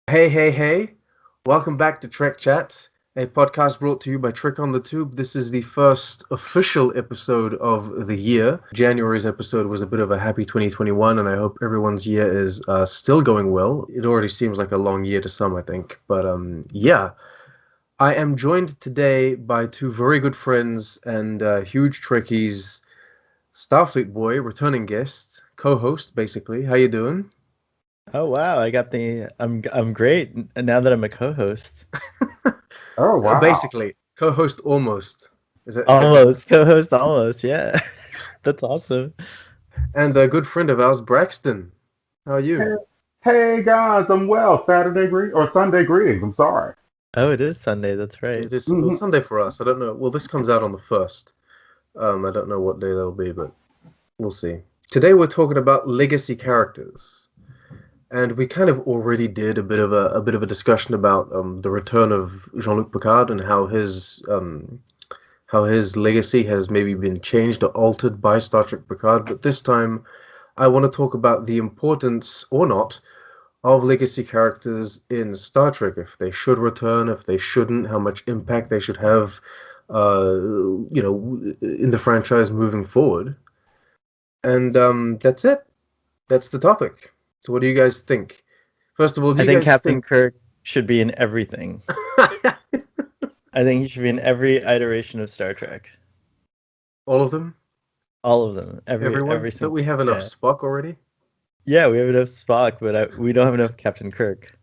Hey, hey, hey. Welcome back to Trek Chats, a podcast brought to you by Trek on the Tube. This is the first official episode of the year. January's episode was a bit of a happy 2021, and I hope everyone's year is still going well. It already seems like a long year to some, I think. But yeah, I am joined today by two very good friends and huge Trekkies, Starfleet Boy, returning guest, co-host, basically. How you doing? Oh wow, I'm great now that I'm a co-host. Oh, wow. Basically, co-host almost. Is that good enough? Almost co-host almost, yeah. That's awesome. And a good friend of ours, Braxton. How are Hey, you? hey, guys, I'm well. Sunday greetings. I'm sorry. Oh, it is Sunday, that's right. It is well, hmm Sunday for us. I don't know. Well, this comes out on the first. I don't know what day that'll be, but we'll see. Today we're talking about legacy characters, and we kind of already did a bit of a discussion about the return of Jean-Luc Picard and how his legacy has maybe been changed or altered by Star Trek Picard. But this time, I want to talk about the importance or not of legacy characters in Star Trek, if they should return, if they shouldn't, how much impact they should have, in the franchise moving forward. And that's it. That's the topic. So, what do you guys think? First of all, do I you think guys Captain think Kirk should be in everything. I think he should be in every iteration of Star Trek. all of them, All of them. Every everyone? Don't single we have enough yeah. Spock already? Yeah, we have enough Spock, but we don't have enough Captain Kirk.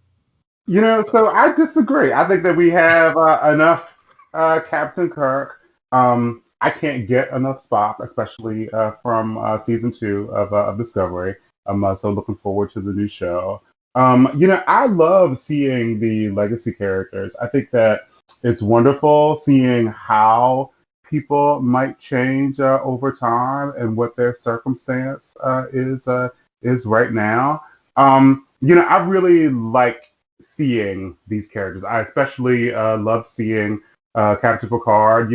So I disagree. I think that we have enough Captain Kirk. I can't get enough Spock, especially from season two of Discovery. I'm so looking forward to the new show. I love seeing the legacy characters. I think that it's wonderful seeing how people might change over time and what their circumstance is right now. I really like seeing these characters. I especially love seeing Captain Picard.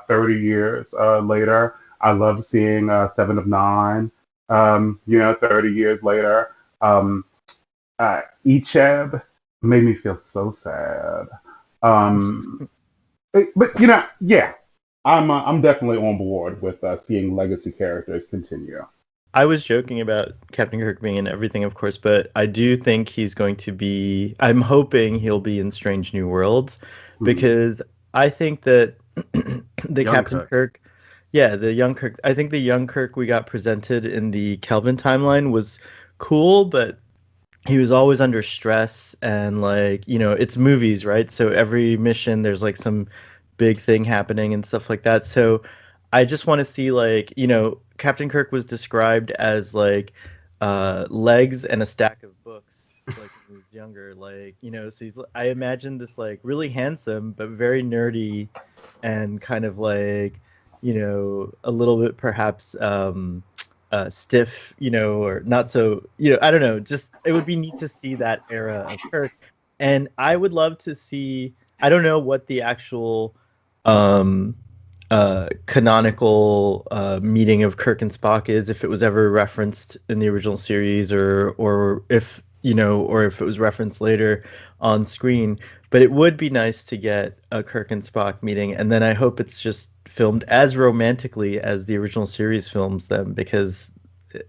30 years later. I love seeing Seven of Nine. 30 years later. Um, Icheb made me feel so sad. Um, yeah, I'm definitely on board with seeing legacy characters continue. I was joking about Captain Kirk being in everything, of course, but I do think he's going to be. I'm hoping he'll be in Strange New Worlds, Hmm. because I think that the Young Captain Kirk. Kirk, yeah, the young Kirk. I think the young Kirk we got presented in the Kelvin timeline was cool, but he was always under stress and it's movies, right? So every mission there's like some big thing happening and stuff like that. So I just want to see Captain Kirk was described as legs and a stack of books like when he was younger, so I imagine this like really handsome but very nerdy and kind of a little bit perhaps stiff, or not so, I don't know. Just it would be neat to see that era of Kirk, and I would love to see. I don't know what the actual um, canonical meeting of Kirk and Spock is, if it was ever referenced in the original series, or if or if it was referenced later on screen. But it would be nice to get a Kirk and Spock meeting, and then I hope it's just filmed as romantically as the original series films them, because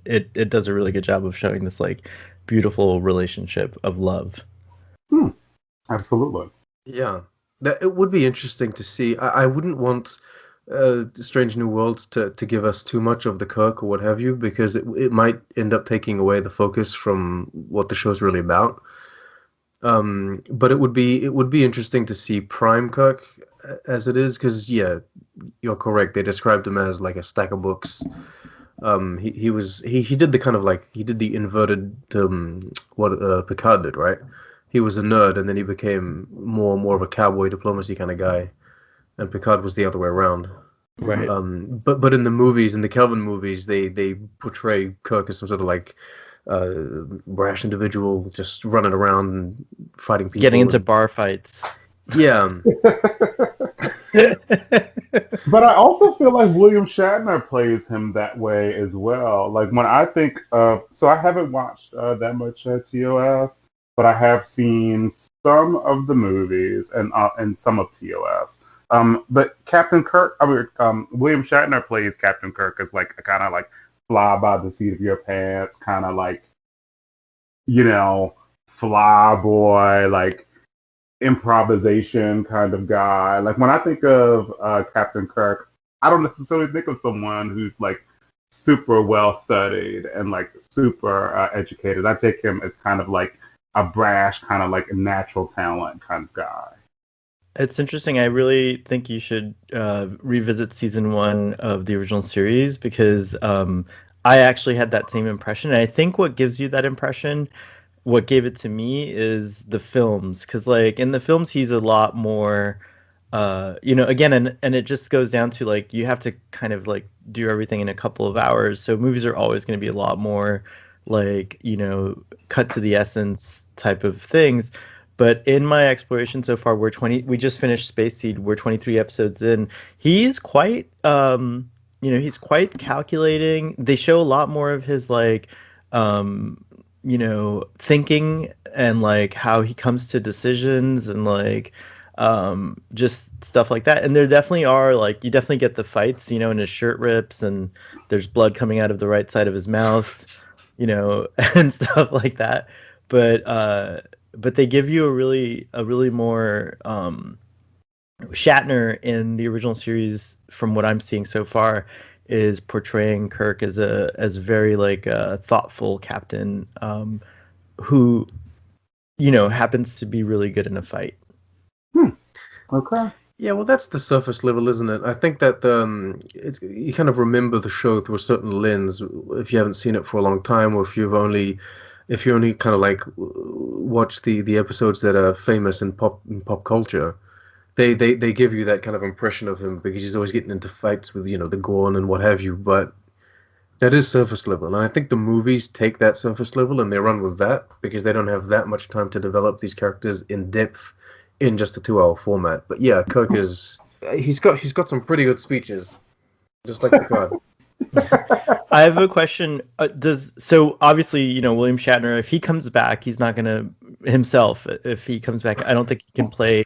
it does a really good job of showing this like beautiful relationship of love. Hmm. Absolutely. Yeah, that it would be interesting to see. I wouldn't want Strange New Worlds to give us too much of the Kirk or what have you, because it might end up taking away the focus from what the show's really about. But it would be interesting to see Prime Kirk as it is, because yeah, you're correct. They described him as like a stack of books. He did the kind of like he did the inverted what Picard did, right? He was a nerd, and then he became more of a cowboy diplomacy kind of guy, and Picard was the other way around. hmm Right. But in the movies, in the Kelvin movies, they portray Kirk as some sort of like brash individual, just running around and fighting Getting people, into and bar fights. yeah, But I also feel like William Shatner plays him that way as well. Like when I think of, so I haven't watched that much TOS, but I have seen some of the movies and some of TOS. But Captain Kirk, William Shatner plays Captain Kirk as like a kind of like fly by the seat of your pants, kind of like, you know, fly boy, like improvisation kind of guy. Like when I think of Captain Kirk, I don't necessarily think of someone who's like super well studied and like super educated. I take him as kind of like a brash, kind of like a natural talent kind of guy. It's interesting. I really think you should revisit season one of the original series because I actually had that same impression. And I think what gives you that impression, what gave it to me, is the films. Because like in the films, he's a lot more, again, and it just goes down to like you have to kind of like do everything in a couple of hours. So movies are always going to be a lot more like cut to the essence type of things. But in my exploration so far, we just finished Space Seed. We're 23 episodes in. He's quite he's quite calculating. They show a lot more of his like thinking and like how he comes to decisions and like just stuff like that. And there definitely are like you definitely get the fights, and his shirt rips and there's blood coming out of the right side of his mouth, and stuff like that. But they give you a really more Shatner in the original series, from what I'm seeing so far, is portraying Kirk as very like a thoughtful captain, who happens to be really good in a fight. Okay. Yeah, well, that's the surface level, isn't it? I think that you kind of remember the show through a certain lens if you haven't seen it for a long time, or if you only kind of like watch the episodes that are famous in pop culture. They give you that kind of impression of him because he's always getting into fights with the Gorn and what have you. But that is surface level, and I think the movies take that surface level and they run with that because they don't have that much time to develop these characters in depth in just a 2-hour format. But yeah, Kirk is he's got some pretty good speeches, just like Picard. I have a question. So obviously, William Shatner, if he comes back, he's not gonna himself. If he comes back, I don't think he can play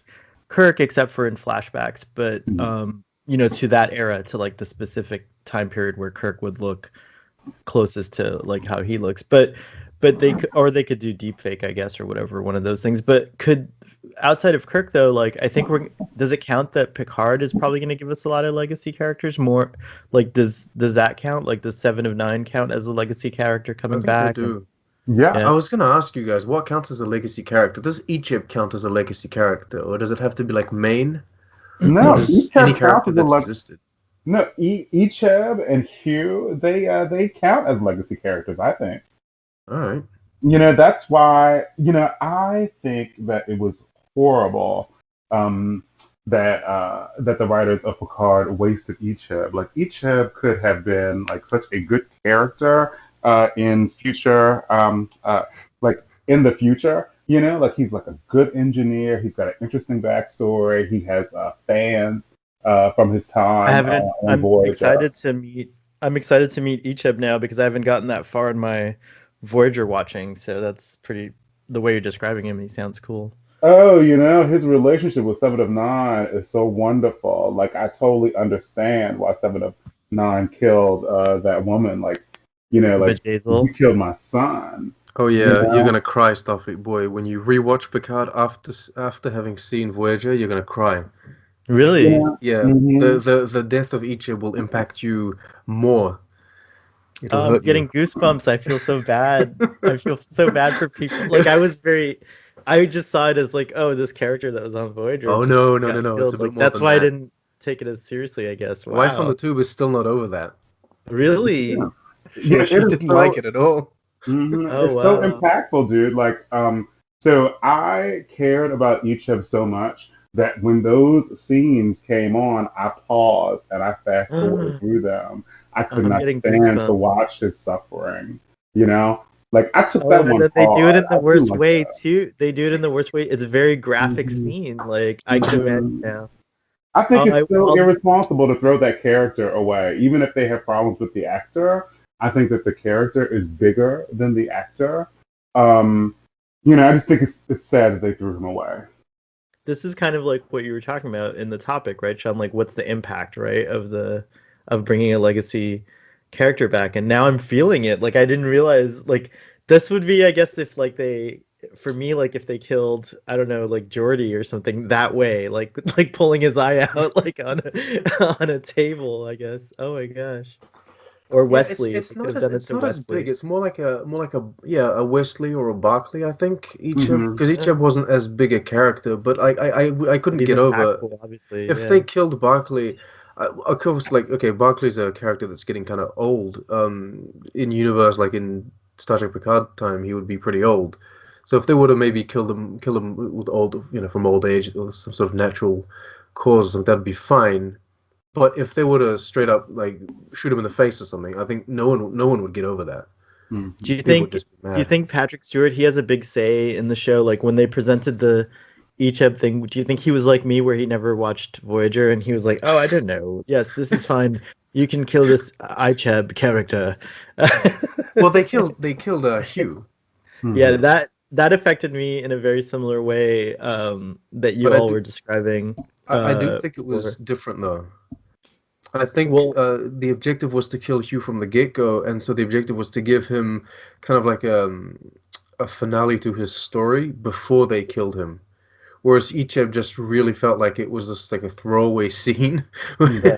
Kirk except for in flashbacks. But to that era, to like the specific time period where Kirk would look closest to like how he looks. But they could do deep fake, I guess, or whatever, one of those things. But outside of Kirk though, like I think does it count that Picard is probably going to give us a lot of legacy characters more? Like does that count? Like does Seven of Nine count as a legacy character coming I think back? they do. Yeah. I was gonna ask you guys, what counts as a legacy character? Does Egypt count as a legacy character, or does it have to be like main, or No, just any Icheb counts character as a that's existed? no. Icheb and Hugh, they count as legacy characters. I think. All right. That's why, I think that it was horrible um, that the writers of Picard wasted Icheb. Like Icheb could have been like such a good character in future, like in the future. Like he's like a good engineer. He's got an interesting backstory. He has fans from his I time haven't. on Voyager. I'm excited to meet Icheb now because I haven't gotten that far in my Voyager watching. So that's pretty. The way you're describing him, he sounds cool. Oh, his relationship with Seven of Nine is so wonderful. Like, I totally understand why Seven of Nine killed that woman. Like, like you Bejazel. killed my son. Oh You yeah, you're know? gonna cry, Starfleet Boy. When you rewatch Picard after having seen Voyager, you're gonna cry. Really? Yeah, Hmm. the death of Icheb will impact you more. It'll I'm hurt you. getting goosebumps. I feel so bad. I feel so bad for people. Like I just saw it as like, oh, this character that was on Voyager Oh just no, no, no, got no! It's a killed. bit Like more that's than why I that. didn't take it as seriously, I guess. Wife on the Wow. Tube is still not over that. Really? Yeah, She it is didn't like so. it at all. Oh It's so wow. impactful, dude. Like, so I cared about each of so much that when those scenes came on, I paused and I fast forwarded through them. I could I'm not getting stand to goosebumps. watch his suffering. You know, like I took Oh, that and one then they do it hard. in the I do worst like way that. too. They do it in the worst way. It's a very graphic Hmm. scene. Like I can imagine Hmm. now. I think it's still I'll irresponsible to throw that character away, even if they have problems with the actor. I think that the character is bigger than the actor. Um, I just think it's sad that they threw him away. This is kind of like what you were talking about in the topic, right, Sean? Like, what's the impact, right, of bringing a legacy character back? And now I'm feeling it. Like, I didn't realize, like, this would be, I guess, if like for me, like if they killed, I don't know, like Jordy or something that way, like like pulling his eye out like on on a table, I guess. Oh my gosh. Or Yeah, Wesley, they could have done it it's to not as big. Wesley. It's more like a yeah, a Wesley or a Barkley, I think. Hmm. Because Yeah. Icheb wasn't as big a character, but I But couldn't he's get over impactful, obviously. if they Yeah. killed Barkley. Of course, like okay, Barkley's a character that's getting kind of old. In universe, like in Star Trek Picard time, he would be pretty old. So if they would have maybe kill him with old, from old age or some sort of natural cause, that'd be fine. But if they were to straight up like shoot him in the face or something, I think no one would get over that. Hmm. Do you People would think just be do you mad. think Patrick Stewart, he has a big say in the show? Like when they presented the Icheb thing, do you think he was like me where he never watched Voyager and he was like, "Oh, I don't know. Yes, this is fine. You can kill this Icheb character." Well, they killed Hugh, Yeah, Hmm. that affected me in a very similar way that but you all were describing I do think it was before. different though. I think Well, the objective was to kill Hugh from the get-go, and so the objective was to give him kind of like a finale to his story before they killed him. Whereas Icheb just really felt like it was just like a throwaway scene. yeah.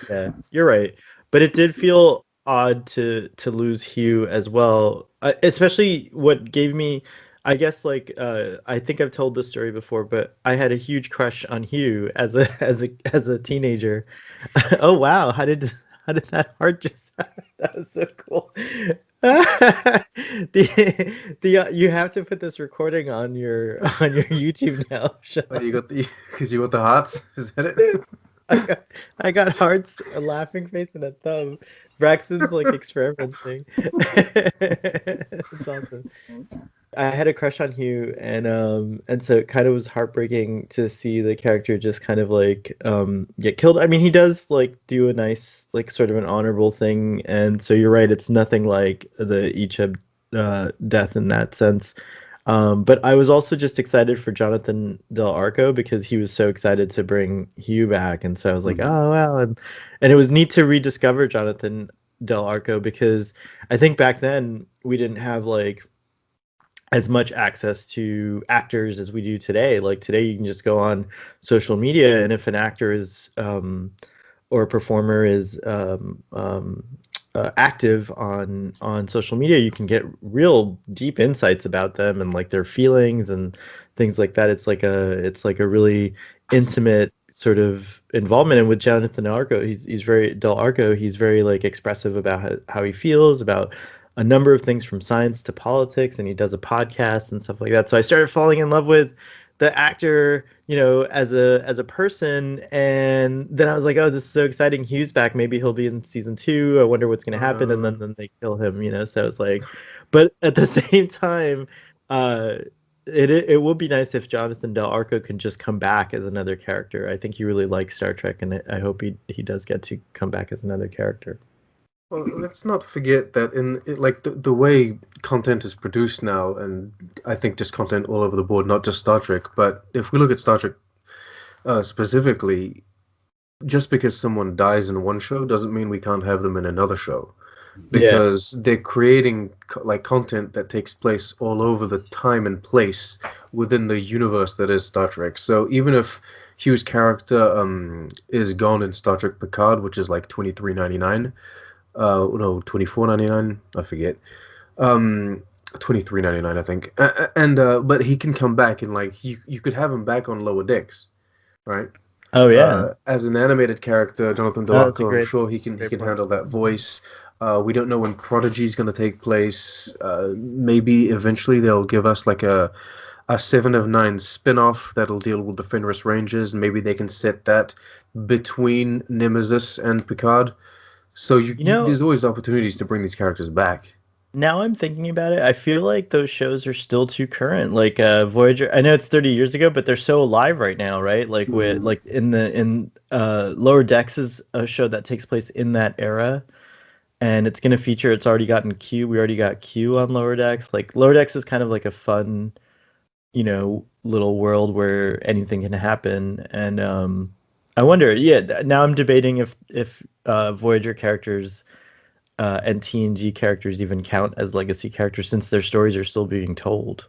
Yeah, you're right. But it did feel odd to lose Hugh as well. Especially what gave me, I guess, like I think I've told this story before, but I had a huge crush on Hugh as a as a teenager. Oh wow, how did that heart just that was so cool. You have to put this recording on your YouTube now, Oh, Sean. you got the because you got the hearts. Is that it? I got, I got hearts, a laughing face, and a thumb. Braxton's like experimenting. It's awesome. I had a crush on Hugh, and so it kind of was heartbreaking to see the character just kind of like get killed. I mean, he does like do a nice like sort of an honorable thing, and so you're right, it's nothing like the Icheb death in that sense. But I was also just excited for Jonathan Del Arco because he was so excited to bring Hugh back, and so I was like, Hmm. oh well, and it was neat to rediscover Jonathan Del Arco because I think back then we didn't have like as much access to actors as we do today. Like today, you can just go on social media, and if an actor is or a performer is active on social media, you can get real deep insights about them and like their feelings and things like that. It's like a really intimate sort of involvement. And with Jonathan Arco, he's very Del Arco. He's very like expressive about how he feels about a number of things from science to politics, and he does a podcast and stuff like that. So I started falling in love with the actor, as a person, and then I was like, oh, this is so exciting. Hugh's back. Maybe he'll be in season two. I wonder what's gonna happen, and Uh, then they kill him. So it's like, but at the same time, uh, it would be nice if Jonathan Del Arco can just come back as another character. I think he really likes Star Trek, and I hope he does get to come back as another character. well, let's not forget that like the way content is produced now, and I think just content all over the board, not just Star Trek. But if we look at Star Trek specifically, just because someone dies in one show doesn't mean we can't have them in another show. Yeah. Because they're creating like content that takes place all over the time and place within the universe that is Star Trek. So even if Hugh's character is gone in Star Trek Picard, which is like 23.99, no 24.99, I forget, um 23.99 I think, and but he can come back and like you could have him back on Lower Decks, right? Oh yeah. As an animated character, Jonathan Oh, that's a Delarco, I'm sure he great can point. handle that voice. We don't know when Prodigy is going to take place. Maybe eventually they'll give us like a Seven of Nine spin-off that'll deal with the Fenris Rangers, and maybe they can set that between Nemesis and Picard. So You know, there's always opportunities to bring these characters back. now I'm thinking about it, I feel like those shows are still too current. Like Voyager, I know it's 30 years ago, but they're so alive right now, right? Like with Hmm. like in Lower Decks is a show that takes place in that era. and it's gonna feature. It's already gotten Q. We already got Q on Lower Decks. Like Lower Decks is kind of like a fun, little world where anything can happen. And I wonder. Yeah, now I'm debating if Voyager characters and TNG characters even count as legacy characters since their stories are still being told.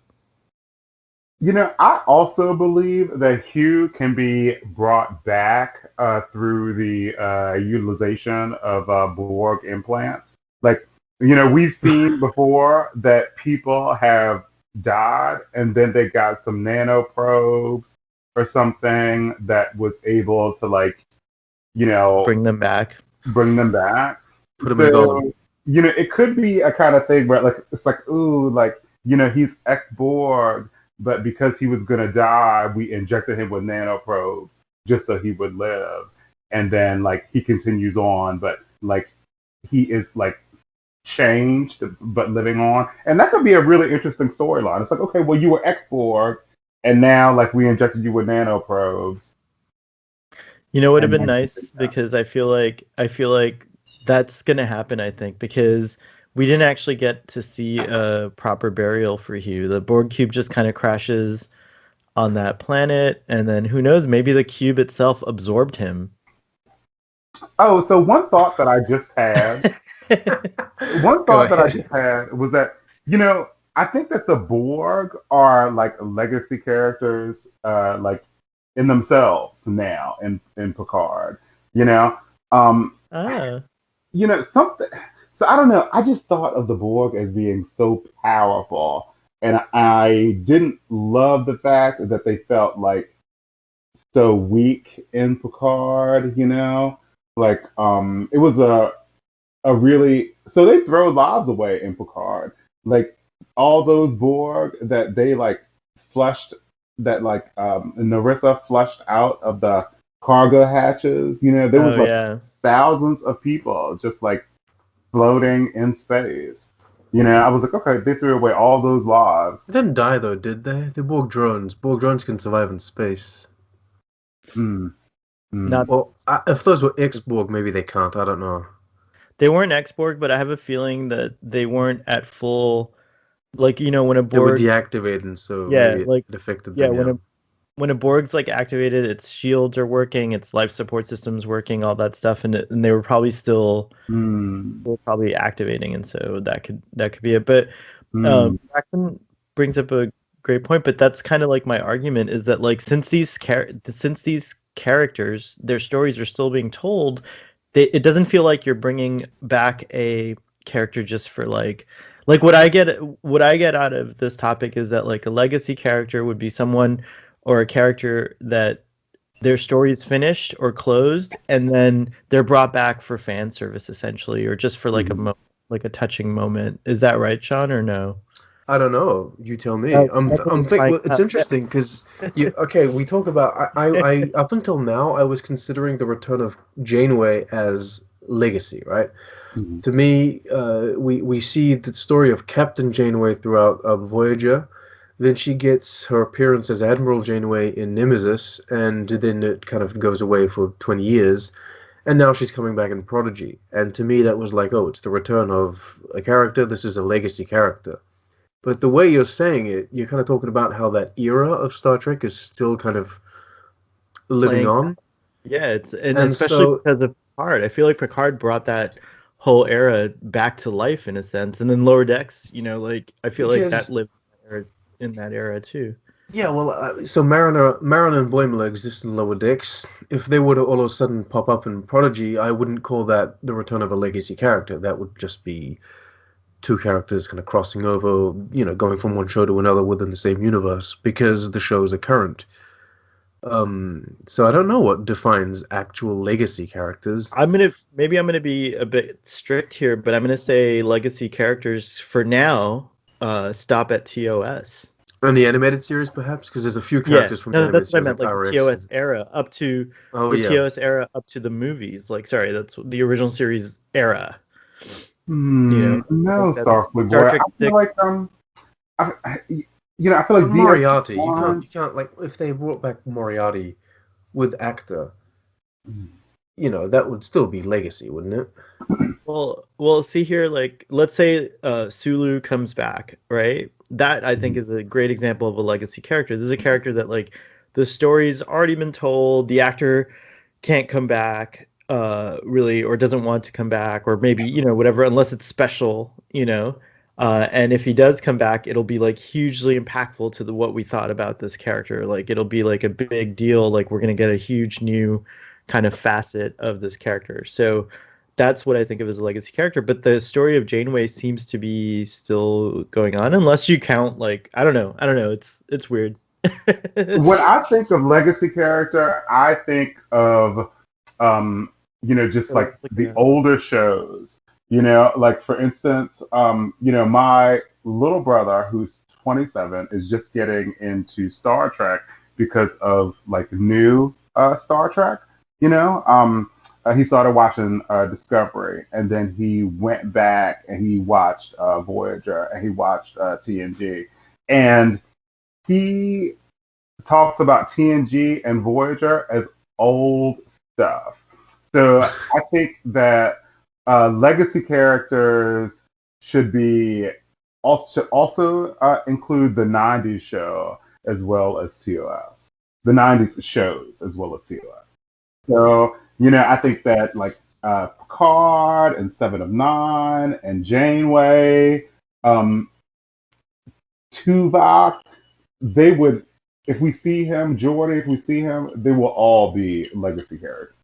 I also believe that Hugh can be brought back through the utilization of Borg implants. Like, we've seen before that people have died and then they got some nanoprobes or something that was able to, like, Bring them back. bring them back. Put him in a golem. So, it could be a kind of thing where, like, it's like, ooh, like, he's ex-Borg, but because he was gonna die, we injected him with nanoprobes just so he would live. And then, like, he continues on, but, like, he is, like, changed but living on. And that could be a really interesting storyline. It's like, okay, well, you were ex-Borg, and now, like, we injected you with nanoprobes. Would have And been then nice because I feel like that's gonna happen. I think because we didn't actually get to see a proper burial for Hugh. The Borg cube just kind of crashes on that planet, and then who knows? Maybe the cube itself absorbed him. Oh, so one thought that I just had one Go thought that I ahead. just had was that, I think that the Borg are like legacy characters, like in themselves now in Picard. You know, um, Ah, something. So I don't know. I just thought of the Borg as being so powerful, and I didn't love the fact that they felt like so weak in Picard. Like it was a really so they throw lives away in Picard. Like all those Borg that they like flushed that like Narissa flushed out of the cargo hatches. There was oh like yeah. thousands of people just like floating in space. I was like, okay, they threw away all those lives. They didn't die though, did they? They're Borg drones. Borg drones can survive in space. Mm, mm. Not Well, if those were X-Borg, maybe they can't. I don't know. They weren't X-Borg, but I have a feeling that they weren't at full. Like when a They were Borg, deactivated, so yeah, maybe it like affected yeah, them, yeah. when a Borg's like activated, its shields are working, its life support system's working, all that stuff, and they were probably Mm, still probably activating, and so that could be it. But mm, Braxton brings up a great point, but that's kind of like my argument is that like since these characters, their stories are still being told, it doesn't feel like you're bringing back a character just for like what I get out of this topic is that like a legacy character would be someone or a character that their story is finished or closed and then they're brought back for fan service essentially or just for like mhm. like a touching moment. Is that right, Sean, or no? I don't know. You tell me. That's what I'm we're think. trying Well, it's to- interesting because okay. We talk about. I up until now, I was considering the return of Janeway as legacy, right? Mhm. To me, we see the story of Captain Janeway throughout Voyager. Then she gets her appearance as Admiral Janeway in Nemesis, and then it kind of goes away for 20 years. And now she's coming back in Prodigy. And to me, that was like, oh, it's the return of a character. This is a legacy character. But the way you're saying it, you're kind of talking about how that era of Star Trek is still kind of living playing on. yeah, it's and And especially so, because of Picard. I feel like Picard brought that whole era back to life in a sense. And then Lower Decks, like I feel like that because lived in that era too. yeah, well, so Mariner and Boimler exist in Lower Decks. If they were to all of a sudden pop up in Prodigy, I wouldn't call that the return of a legacy character. That would just be two characters kind of crossing over, going from one show to another within the same universe because the shows are current. So I don't know what defines actual legacy characters. I'm gonna be a bit strict here, but I'm gonna say legacy characters for now stop at TOS. And the animated series, perhaps, because there's a few Yeah, characters from the no, animated that's what I series meant. like Like the RX. TOS era up to Oh yeah, the movies. Like, sorry, that's the original series era. I think No, that's Starfleet Star Boy. I Trek feel 6. like I feel but like Moriarty, DS1. you can't like if they brought back Moriarty with actor. that would still be legacy, wouldn't it? Well, see here, like let's say Sulu comes back, right? That I think Mhm. is a great example of a legacy character. This is a character that like the story's already been told, the actor can't come back really or doesn't want to come back or maybe, whatever unless it's special. And if he does come back, it'll be like hugely impactful to what we thought about this character. Like it'll be like a big deal, like we're going to get a huge new kind of facet of this character. So that's what I think of as a legacy character. But the story of Janeway seems to be still going on, unless you count like I don't know. It's weird. When I think of legacy character, I think of just Oh, let's like look it the up. older shows. Like for instance, my little brother who's 27 is just getting into Star Trek because of like new Star Trek. He started watching Discovery, and then he went back and he watched Voyager, and he watched TNG, and he talks about TNG and Voyager as old stuff. So I think that legacy characters should be also include the '90s show as well as TOS, the '90s shows as well as TOS. So I think that like Picard and Seven of Nine and Janeway, um, Tuvok, they would, if we see him, Jordan, if we see him, they will all be legacy characters.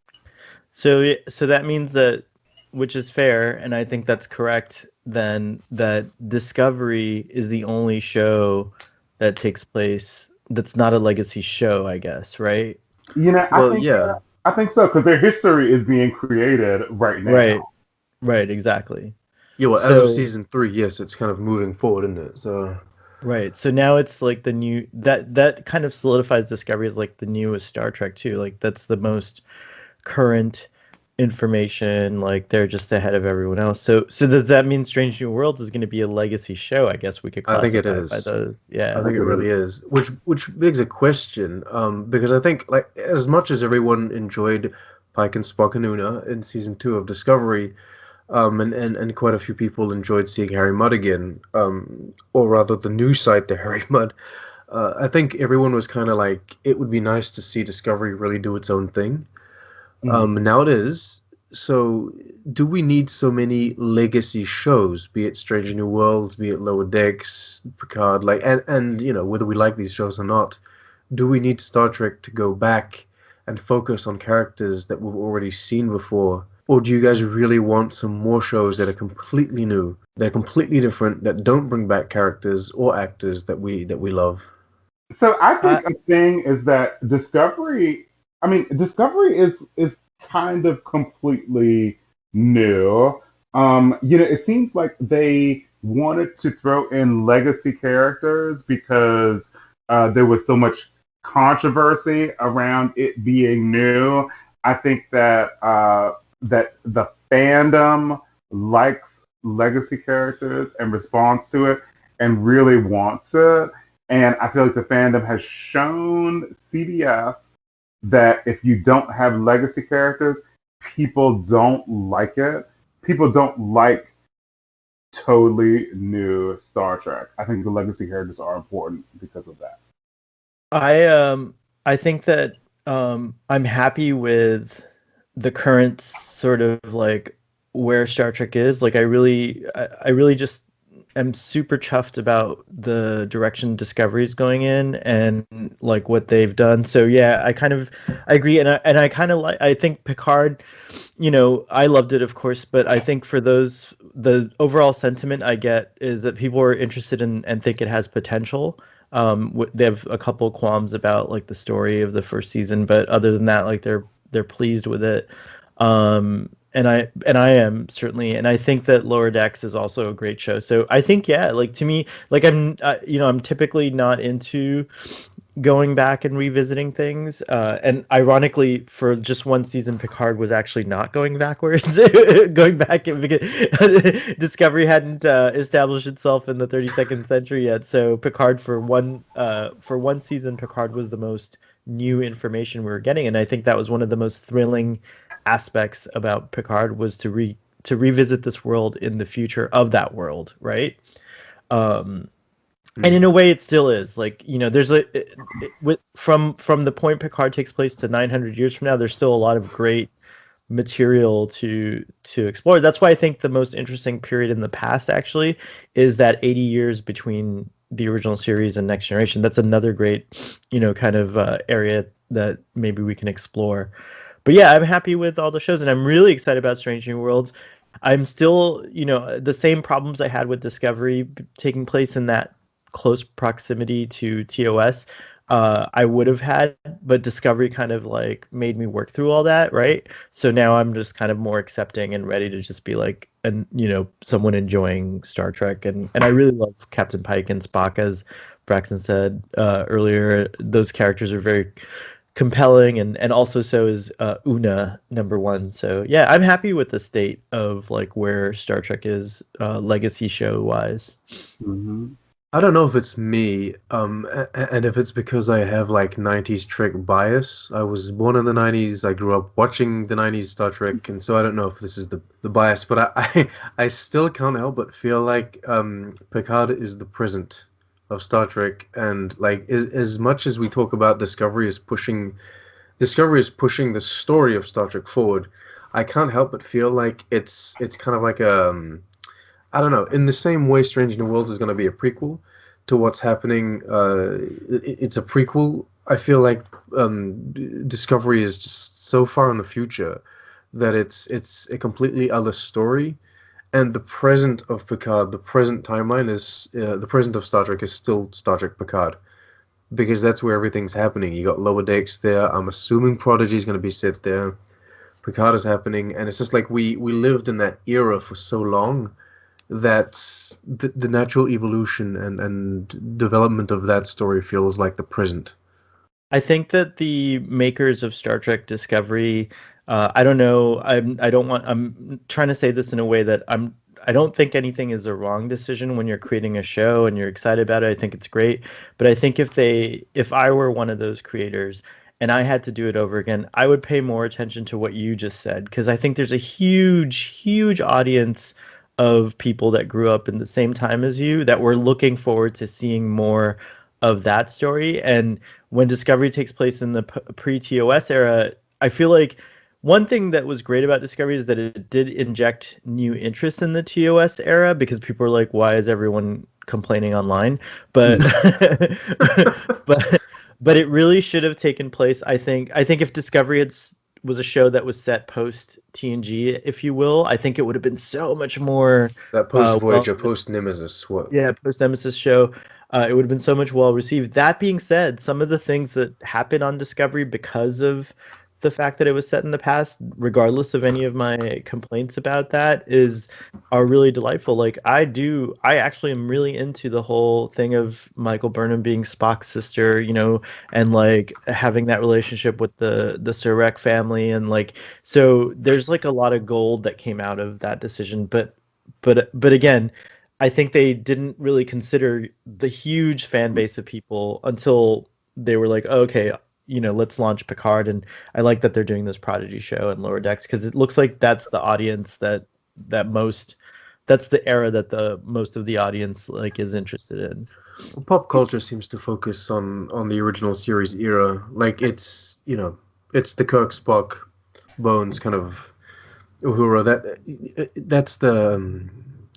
So that means that, which is fair, and I think that's correct. Then that Discovery is the only show that takes place that's not a legacy show, I guess, right? I Well, think yeah. so because their history is being created right Right, now. right, exactly. Yeah, well, as of So season 3, yes, it's kind of moving forward, isn't it? So right. So now it's like the new that kind of solidifies Discovery as like the newest Star Trek too. Like that's the most current information. Like they're just ahead of everyone else. So does that mean Strange New Worlds is going to be a legacy show? I guess we could I think it classify it by is. those. I I Yeah. think think it it is. really is, which begs a question, because I think like as much as everyone enjoyed Pike and Spock and Una in season 2 of Discovery, and quite a few people enjoyed seeing Harry Mudd again, or rather the new side to Harry Mudd. I think everyone was kind of like, it would be nice to see Discovery really do its own thing. Mhm. Now it is. So, do we need so many legacy shows, be it Stranger New Worlds, be it Lower Decks, Picard, like, and whether we like these shows or not, do we need Star Trek to go back and focus on characters that we've already seen before? Or do you guys really want some more shows that are completely new, that are completely different, that don't bring back characters or actors that we love? So I I think a thing is that Discovery. I mean, Discovery is kind of completely new. It seems like they wanted to throw in legacy characters because there was so much controversy around it being new. I think that the fandom likes legacy characters and responds to it and really wants it. And I feel like the fandom has shown CBS that if you don't have legacy characters, people don't like it. People don't like totally new Star Trek. I think the legacy characters are important because of that. I think that I'm happy with the current sort of like where Star Trek is. Like I really just am super chuffed about the direction Discovery is going in and like what they've done. So yeah, I agree and I kind of like I think Picard, I loved it of course, but I think for those the overall sentiment I get is that people are interested in and think it has potential. They have a couple qualms about like the story of the first season, but other than that, like they're pleased with it. And I am certainly, and I think that Lower Decks is also a great show. So I think yeah, like to me, like I'm typically not into going back and revisiting things. And ironically, for just one season, Picard was actually not going backwards, going back because Discovery hadn't established itself in the 32nd century yet. So Picard for one season, Picard was the most new information we were getting, and I think that was one of the most thrilling aspects about Picard was to revisit this world in the future of that world, right? And in a way, it still is. Like, there's from the point Picard takes place to 900 years from now, there's still a lot of great material to explore. That's why I think the most interesting period in the past actually is that 80 years between the original series and Next Generation. That's another great, kind of area that maybe we can explore. But yeah, I'm happy with all the shows, and I'm really excited about Strange New Worlds. I'm still, the same problems I had with Discovery taking place in that close proximity to TOS. I would have had, but Discovery kind of like made me work through all that, right? So now I'm just kind of more accepting and ready to just be like, someone enjoying Star Trek, and I really love Captain Pike and Spock, as Braxton said earlier. Those characters are very compelling, and also so is Una #1. So yeah, I'm happy with the state of like where Star Trek is legacy show wise. Mm-hmm. I don't know if it's me, and if it's because I have like 90s Trek bias. I was born in the 90s, I grew up watching the 90s Star Trek, and so I don't know if this is the bias, but I still can't help but feel like Picard is the present of Star Trek, and like as much as we talk about Discovery is pushing the story of Star Trek forward, I can't help but feel like it's kind of like I don't know. In the same way, Strange New Worlds is going to be a prequel to what's happening. It's a prequel. I feel like Discovery is just so far in the future that it's a completely other story. And the present of Picard, the present timeline is the present of Star Trek is still Star Trek Picard because that's where everything's happening. You got Lower Decks there. I'm assuming Prodigy is going to be set there. Picard is happening, and it's just like we lived in that era for so long that the natural evolution and development of that story feels like the present. I think that the makers of Star Trek Discovery, I don't know, I'm trying to say this in a way that I don't think anything is a wrong decision when you're creating a show and you're excited about it. I think it's great. But I think if I were one of those creators and I had to do it over again, I would pay more attention to what you just said, because I think there's a huge, huge audience of people that grew up in the same time as you that were looking forward to seeing more of that story. And when Discovery takes place in the pre-TOS era, I feel like one thing that was great about Discovery is that it did inject new interest in the TOS era, because people were like, why is everyone complaining online? But but but it really should have taken place. I think if Discovery was a show that was set post TNG, if you will, I think it would have been so much more That post well, Voyager, post Nemesis, what? yeah, post Nemesis show. It would have been so much well received. That being said, some of the things that happened on Discovery because of the fact that it was set in the past, regardless of any of my complaints about that, are really delightful. Like I actually am really into the whole thing of Michael Burnham being Spock's sister, and like having that relationship with the Surrec family, and like so there's like a lot of gold that came out of that decision. But again, I think they didn't really consider the huge fan base of people until they were like, oh, okay, let's launch Picard. And I like that they're doing this Prodigy show and Lower Decks, because it looks like that's the audience that's the era that the most of the audience like is interested in. Pop culture seems to focus on the original series era. Like it's the Kirk, Spock, Bones kind of Uhura.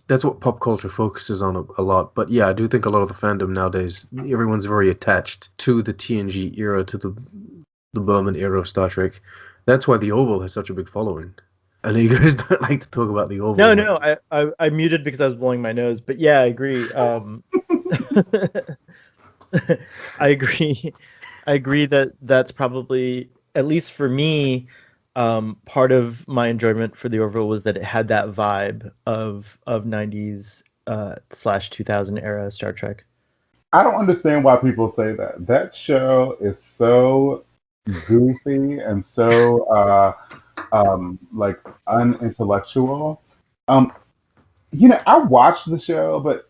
That's what pop culture focuses on a lot. But yeah, I do think a lot of the fandom nowadays, everyone's very attached to the TNG era, to the Berman era of Star Trek. That's why the Oval has such a big following. I know you guys don't like to talk about the Oval. No, no, I muted because I was blowing my nose. But yeah, I agree. I agree. I agree that that's probably, at least for me, part of my enjoyment for the Orville was that it had that vibe of 90s slash 2000 era Star Trek. I don't understand why people say that. That show is so goofy and so like unintellectual. Um, I watched the show, but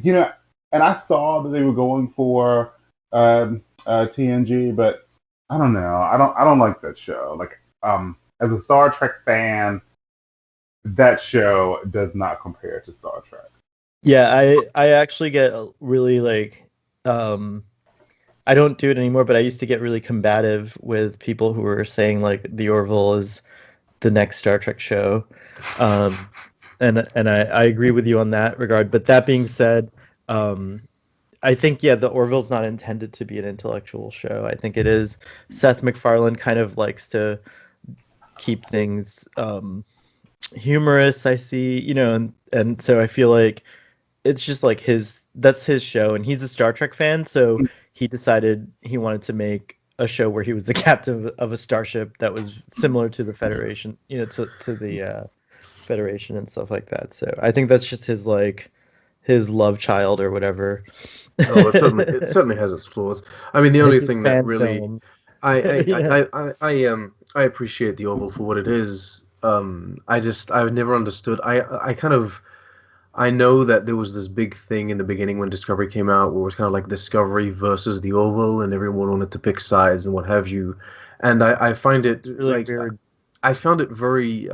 you know, and I saw that they were going for TNG, but I don't know. I don't like that show. Like, as a Star Trek fan, that show does not compare to Star Trek. Yeah, I actually get really like I don't do it anymore, but I used to get really combative with people who were saying like the Orville is the next Star Trek show. Um and I agree with you on that regard. But that being said, I think yeah, the Orville's not intended to be an intellectual show. I think it is Seth MacFarlane kind of likes to keep things humorous, I see, and so I feel like it's just like that's his show, and he's a Star Trek fan, so he decided he wanted to make a show where he was the captain of a starship that was similar to the Federation, to the Federation and stuff like that. So I think that's just his love child or whatever. Oh, it certainly has its flaws. I mean, the only It's his thing that fan really film. I Yeah. I appreciate the Orville for what it is. I've never understood. I kind of I know that there was this big thing in the beginning when Discovery came out, where it was kind of like Discovery versus the Orville, and everyone wanted to pick sides and what have you. And I find it Really like weird. I found it very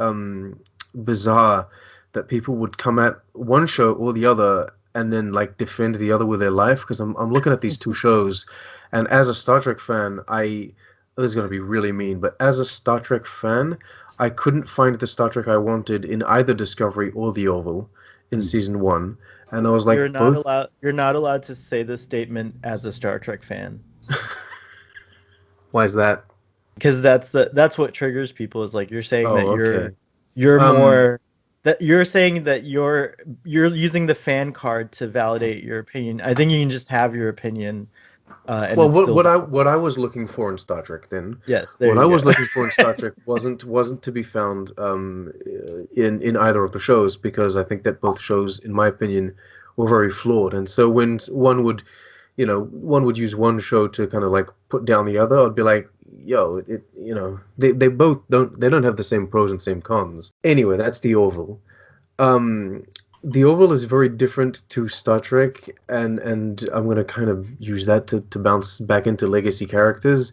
bizarre that people would come at one show or the other and then like defend the other with their life, because I'm looking at these two shows, and as a Star Trek fan, this is gonna be really mean, but as a Star Trek fan, I couldn't find the Star Trek I wanted in either Discovery or the Orville in season one, and I was like both. You're not allowed to say this statement as a Star Trek fan. Why is that? Because that's what triggers people is like you're saying that Oh, okay. you're Um, more that you're saying that you're using the fan card to validate your opinion. I think you can just have your opinion, and Well, it's still what I was looking for in Star Trek then, yes, there what I you was go. looking for in Star Trek wasn't to be found in either of the shows, because I think that both shows, in my opinion, were very flawed. And so when one would use one show to kind of like put down the other, I'd be like, yo, they both don't have the same pros and same cons. Anyway, that's the Orville. Um, the Orville is very different to Star Trek, and I'm gonna kind of use that to bounce back into legacy characters.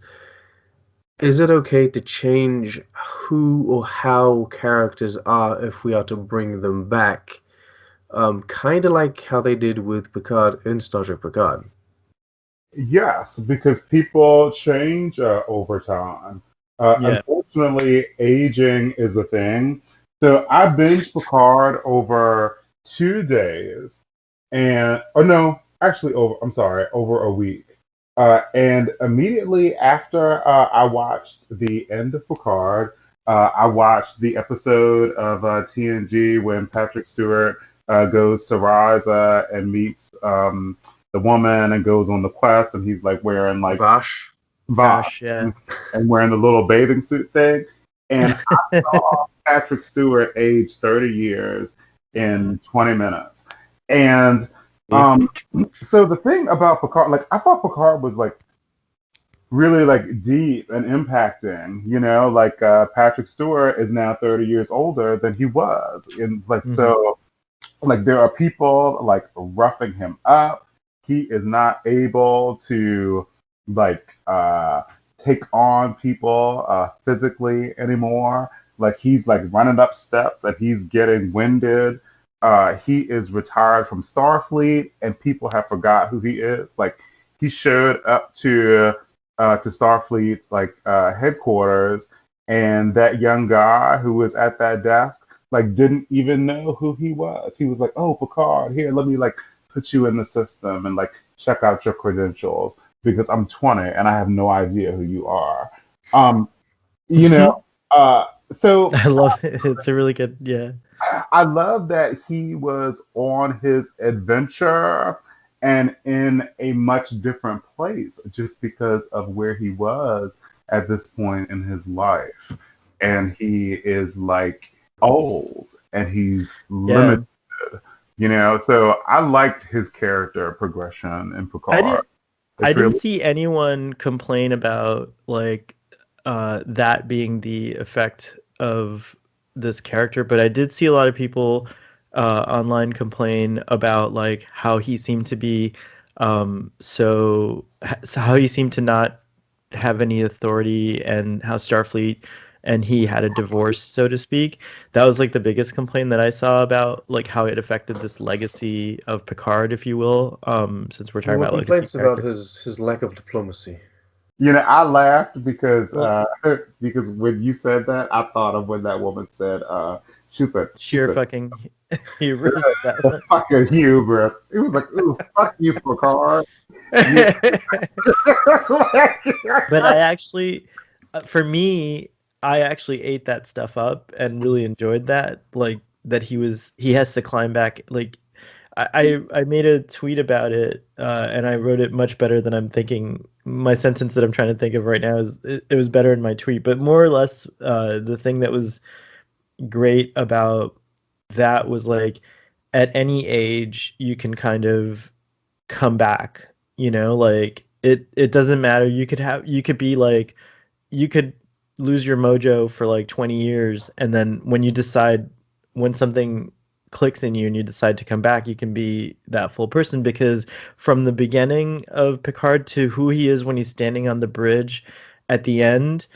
Is it okay to change who or how characters are if we are to bring them back? Kind of like how they did with Picard in Star Trek Picard. Yes, because people change over time. Yeah. Unfortunately, aging is a thing. So I binged Picard over 2 days, and oh no, actually over. I'm sorry, over a week. And immediately after I watched the end of Picard, I watched the episode of TNG when Patrick Stewart goes to Raza and meets the woman and goes on the quest, and he's like wearing like Vash. Vosh Vash, yeah. and wearing the little bathing suit thing. And I saw Patrick Stewart age 30 years in 20 minutes. And Yeah. so the thing about Picard, like I thought Picard was like really like deep and impacting, like Patrick Stewart is now 30 years older than he was. And like Mhm. so like there are people like roughing him up. He is not able to like take on people physically anymore. Like he's like running up steps and he's getting winded. He is retired from Starfleet and people have forgot who he is. Like he showed up to Starfleet like headquarters, and that young guy who was at that desk like didn't even know who he was. He was like, "Oh, Picard, here, let me like put you in the system and like check out your credentials because I'm 20 and I have no idea who you are." Um, you know, so I love it. It's a really good, yeah. I love that he was on his adventure and in a much different place just because of where he was at this point in his life. And he is like old and he's Yeah. limited, So I liked his character progression in I Picard. didn't I It's didn't really see anyone complain about like that being the effect of this character, but I did see a lot of people online complain about like how he seemed to be so how he seemed to not have any authority, and how Starfleet and he had a divorce, so to speak. That was like the biggest complaint that I saw about like how it affected this legacy of Picard, if you will. Since we're There talking were about legacy complaints about characters. his lack of diplomacy. I laughed because Well, because when you said that, I thought of when that woman said she sheer said fucking hubris. That fucking hubris. It was like, ooh, fuck you, Picard. You, But I actually, for me, I actually ate that stuff up and really enjoyed that. Like that he has to climb back. Like I made a tweet about it, and I wrote it much better than I'm thinking. My sentence that I'm trying to think of right now is it was better in my tweet, but more or less, the thing that was great about that was like at any age you can kind of come back, like it doesn't matter. You could be like you could lose your mojo for like 20 years, and then when something clicks in you and you decide to come back, you can be that full person, because from the beginning of Picard to who he is when he's standing on the bridge at the end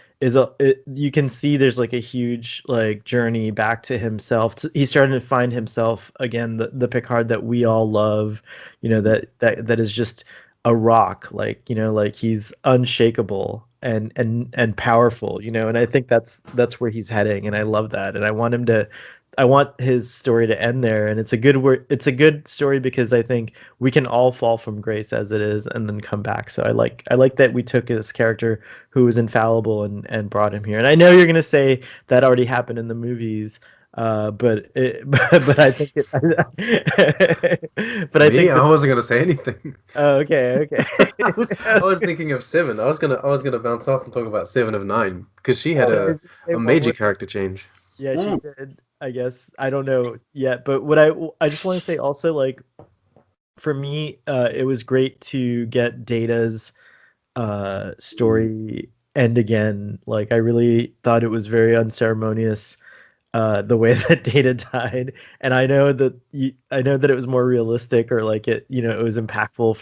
you can see there's like a huge like journey back to himself. He's starting to find himself again, the Picard that we all love, that is just a rock, like he's unshakable and powerful, and I think that's where he's heading, and I love that, and I want his story to end there, and it's a good story because I think we can all fall from grace as it is and then come back. So I like that we took this character who was infallible and brought him here. And I know you're gonna say that already happened in the movies, but I think it, but I Me, think I the wasn't gonna say anything. oh, okay, I was thinking of Seven. I was gonna bounce off and talk about Seven of Nine because she had okay. a What major was character change. Yeah, she Mm, did. I guess I don't know yet, but what I just want to say also, like for me, it was great to get Data's story end again. Like I really thought it was very unceremonious, the way that Data died, and I know that it was more realistic, or like it was impactful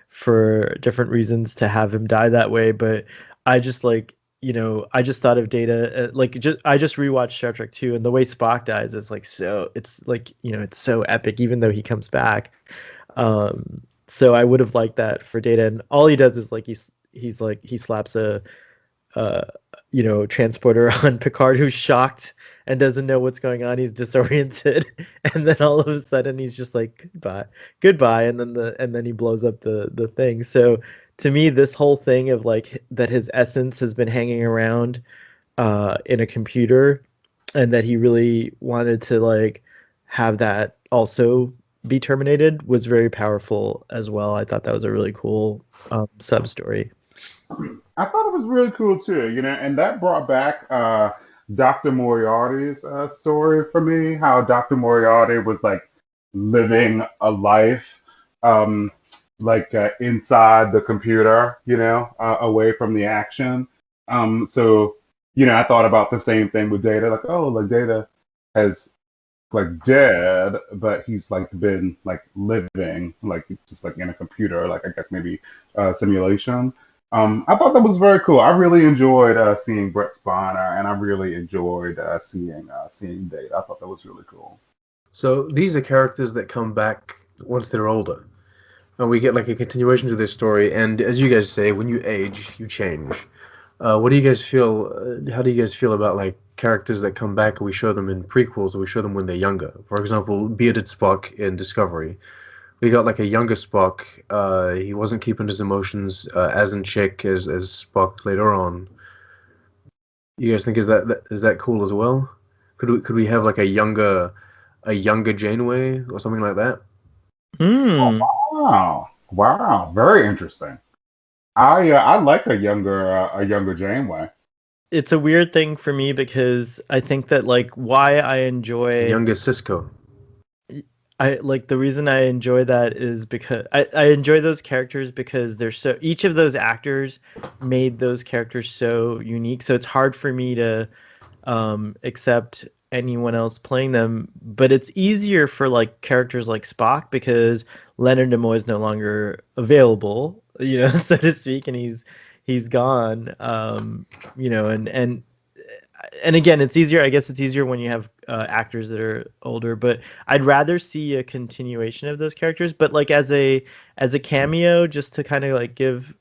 for different reasons to have him die that way, but I just like. I just thought of Data, I just rewatched Star Trek 2, and the way Spock dies is like it's like it's so epic, even though he comes back. So I would have liked that for Data, and all he does is like he's like he slaps a uh transporter on Picard, who's shocked and doesn't know what's going on. He's disoriented, and then all of a sudden he's just like goodbye, and then he blows up the thing. So to me, this whole thing of like that his essence has been hanging around in a computer, and that he really wanted to like have that also be terminated, was very powerful as well. I thought that was a really cool sub story. I thought it was really cool too, and that brought back Dr. Moriarty's story for me. How Dr. Moriarty was like living a life, um, inside the computer, away from the action. So I thought about the same thing with Data, like, oh, like Data has like dead, but he's like been like living, like just like in a computer, like I guess maybe simulation. I thought that was very cool. I really enjoyed seeing Brett Spiner, and I really enjoyed seeing Data. I thought that was really cool. So these are characters that come back once they're older, and we get like a continuation to their story. And as you guys say, when you age, you change. What do you guys feel? How do you guys feel about like characters that come back and we show them in prequels, or we show them when they're younger? For example, bearded Spock in Discovery. We got like a younger Spock. He wasn't keeping his emotions as in check as Spock later on. You guys think is that cool as well? Could we have like a younger Janeway or something like that? Hmm. Wow, wow, very interesting. I like a younger Janeway. It's a weird thing for me because I think that like why I enjoy Younger Cisco. I like the reason I enjoy that is because I enjoy those characters because they're so each of those actors made those characters so unique. So it's hard for me to accept anyone else playing them. But it's easier for like characters like Spock because Leonard Nimoy is no longer available, so to speak, and he's gone. And and again, it's easier. I guess it's easier when you have actors that are older. But I'd rather see a continuation of those characters. But like as a cameo, just to kind of like give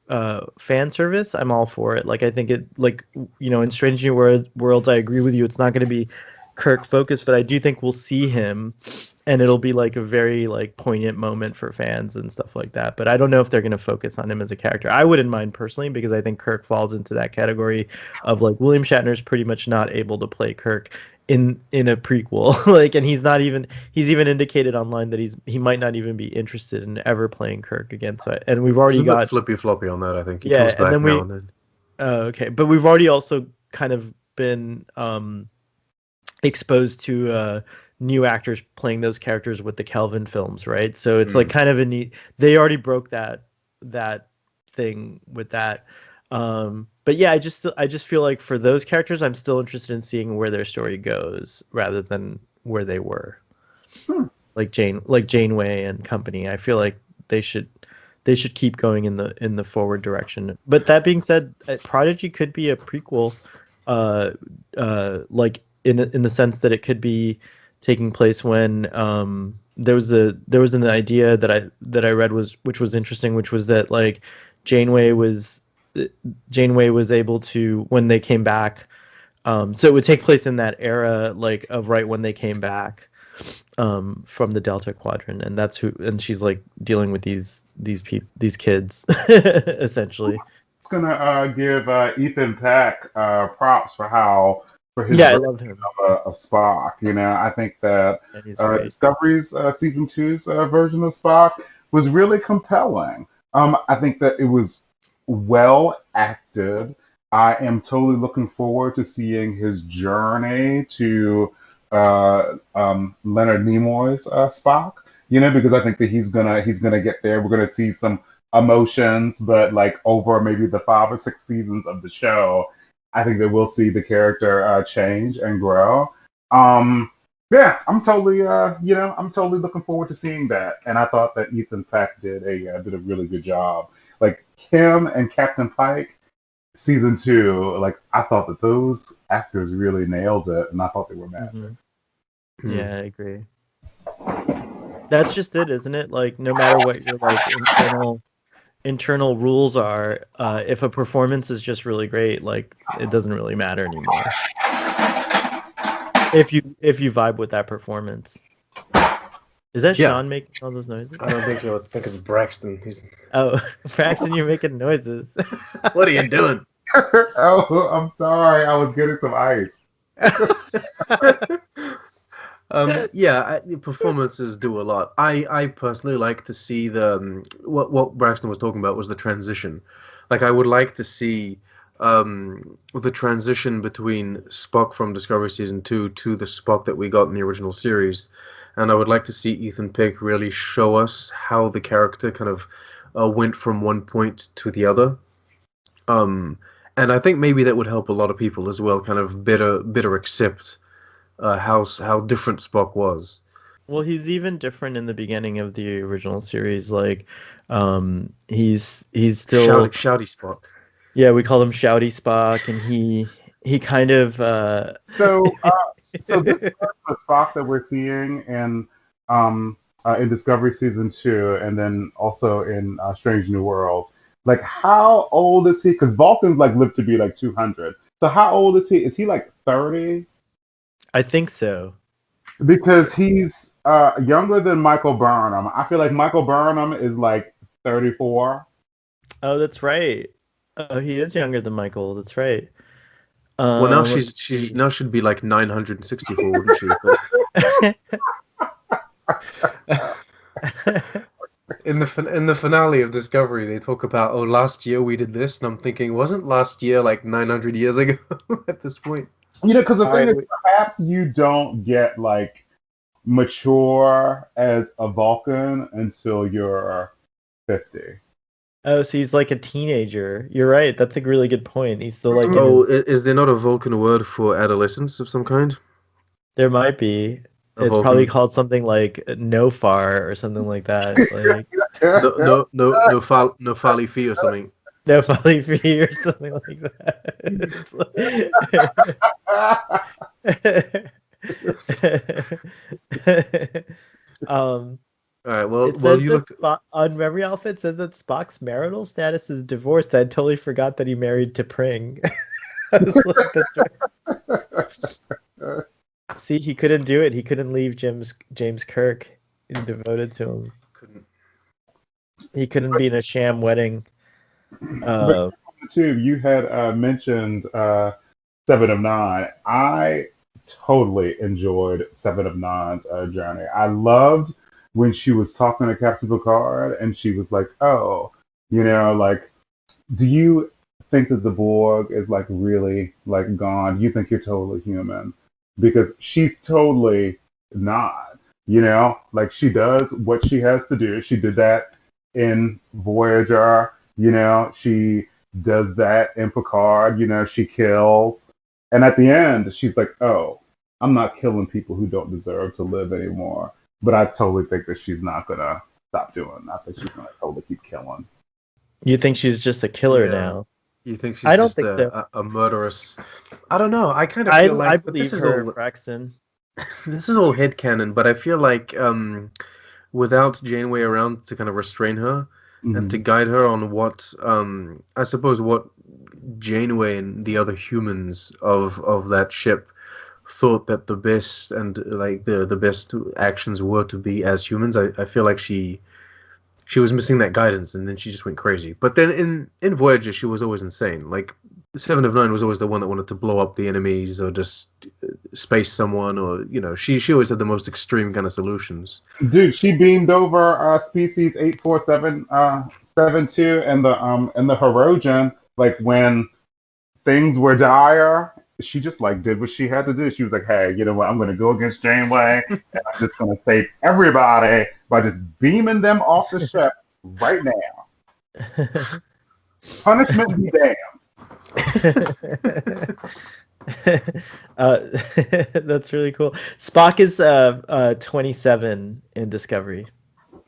fan service, I'm all for it. Like I think it like in Strange New Worlds, I agree with you. It's not going to be Kirk focused, but I do think we'll see him, and it'll be like a very like poignant moment for fans and stuff like that. But I don't know if they're going to focus on him as a character. I wouldn't mind personally, because I think Kirk falls into that category of like William Shatner's pretty much not able to play Kirk in a prequel. Like, and he's even indicated online that he might not even be interested in ever playing Kirk again. So, and we've already He's a bit got flippy floppy on that. I think he yeah, comes and back then now and then. okay, but we've already also kind of been exposed to new actors playing those characters with the Kelvin films, right? So it's like kind of a neat. They already broke that thing with that. But yeah, I just feel like for those characters, I'm still interested in seeing where their story goes rather than where they were. Like Janeway and company. I feel like they should keep going in the forward direction. But that being said, Prodigy could be a prequel, like in the sense that it could be taking place when there was an idea that I read which was interesting, which was that like Janeway was able to, when they came back, so it would take place in that era, like of right when they came back from the Delta Quadrant, and she's like dealing with these kids essentially. It's gonna give Ethan Peck props for his Yeah, I version loved him. of Spock. I think that Yeah, he's great. Discovery's season two's version of Spock was really compelling. I think that it was well acted. I am totally looking forward to seeing his journey to Leonard Nimoy's Spock. Because I think that he's gonna get there. We're gonna see some emotions, but like over maybe the 5 or 6 seasons of the show, I think that we'll see the character change and grow. Yeah, I'm totally I'm totally looking forward to seeing that. And I thought that Ethan Peck did a really good job. Like him and Captain Pike, season two, like I thought that those actors really nailed it, and I thought they were magic. Yeah, I agree. That's just it, isn't it? Like no matter what your like internal rules are, if a performance is just really great, like it doesn't really matter anymore. If you vibe with that performance. Is that Sean making all those noises? I don't think so. I think it's Braxton. Oh, Braxton, you're making noises. What are you doing? Oh, I'm sorry. I was getting some ice. Performances do a lot. I personally like to see the what Braxton was talking about was the transition. Like I would like to see the transition between Spock from Discovery season 2 to the Spock that we got in the original series, and I would like to see Ethan Peck really show us how the character kind of went from one point to the other. And I think maybe that would help a lot of people as well, kind of better accept how different Spock was. Well, he's even different in the beginning of the original series. Like, he's still shouty Spock. Yeah, we call him Shouty Spock, and he kind of So this is the Spock that we're seeing in Discovery season 2, and then also in Strange New Worlds. Like, how old is he? Because Vulcans like live to be like 200. So how old is he? Is he like 30? I think so. Because he's younger than Michael Burnham. I feel like Michael Burnham is like 34. Oh, that's right. Oh, he is younger than Michael. That's right. Well, now she now should be like 964, wouldn't she? In the finale of Discovery, they talk about, oh, last year we did this, and I'm thinking, wasn't last year like 900 years ago at this point? Because the thing is, perhaps you don't get like mature as a Vulcan until you're 50. Oh, so he's like a teenager. You're right. That's a really good point. He's still like. Is there not a Vulcan word for adolescence of some kind? There might be. It's probably called something like no-far or something like that. Like no fali fee or something. No Folly for You or something like that. um, All right. it Well, says you that look. Spock on Memory Alpha. It says that Spock's marital status is divorced. I totally forgot that he married to Pring. I was like, that's right. See, he couldn't do it. He couldn't leave James Kirk devoted to him. Couldn't. He couldn't be in a sham wedding. But too, you had mentioned Seven of Nine. I totally enjoyed Seven of Nine's journey. I loved when she was talking to Captain Picard, and she was like, "Oh, like, do you think that the Borg is like really like gone? You think you're totally human?" Because she's totally not. Like she does what she has to do. She did that in Voyager. She does that in Picard. She kills. And at the end, she's like, oh, I'm not killing people who don't deserve to live anymore. But I totally think that she's not going to stop doing that. I think she's going to totally keep killing. You think she's just a killer Yeah. now? You think she's I don't just think so. a murderess? I don't know. I kind of feel like I but believe this is her, all Braxton. this is all headcanon, but I feel like without Janeway around to kind of restrain her and to Mm-hmm. guide her on what I suppose what Janeway and the other humans of that ship thought that the best and like the best actions were to be as humans. I feel like she was missing that guidance, and then she just went crazy. But then in Voyager, she was always insane. Like Seven of Nine was always the one that wanted to blow up the enemies or just space someone, or she always had the most extreme kind of solutions. Dude, she beamed over species 84772 and the Herodian, like when things were dire. She just like did what she had to do. She was like, "Hey, you know what? I'm going to go against Janeway, and I'm just going to save everybody by just beaming them off the ship right now. Punishment be damned." That's really cool. Spock is 27 in Discovery.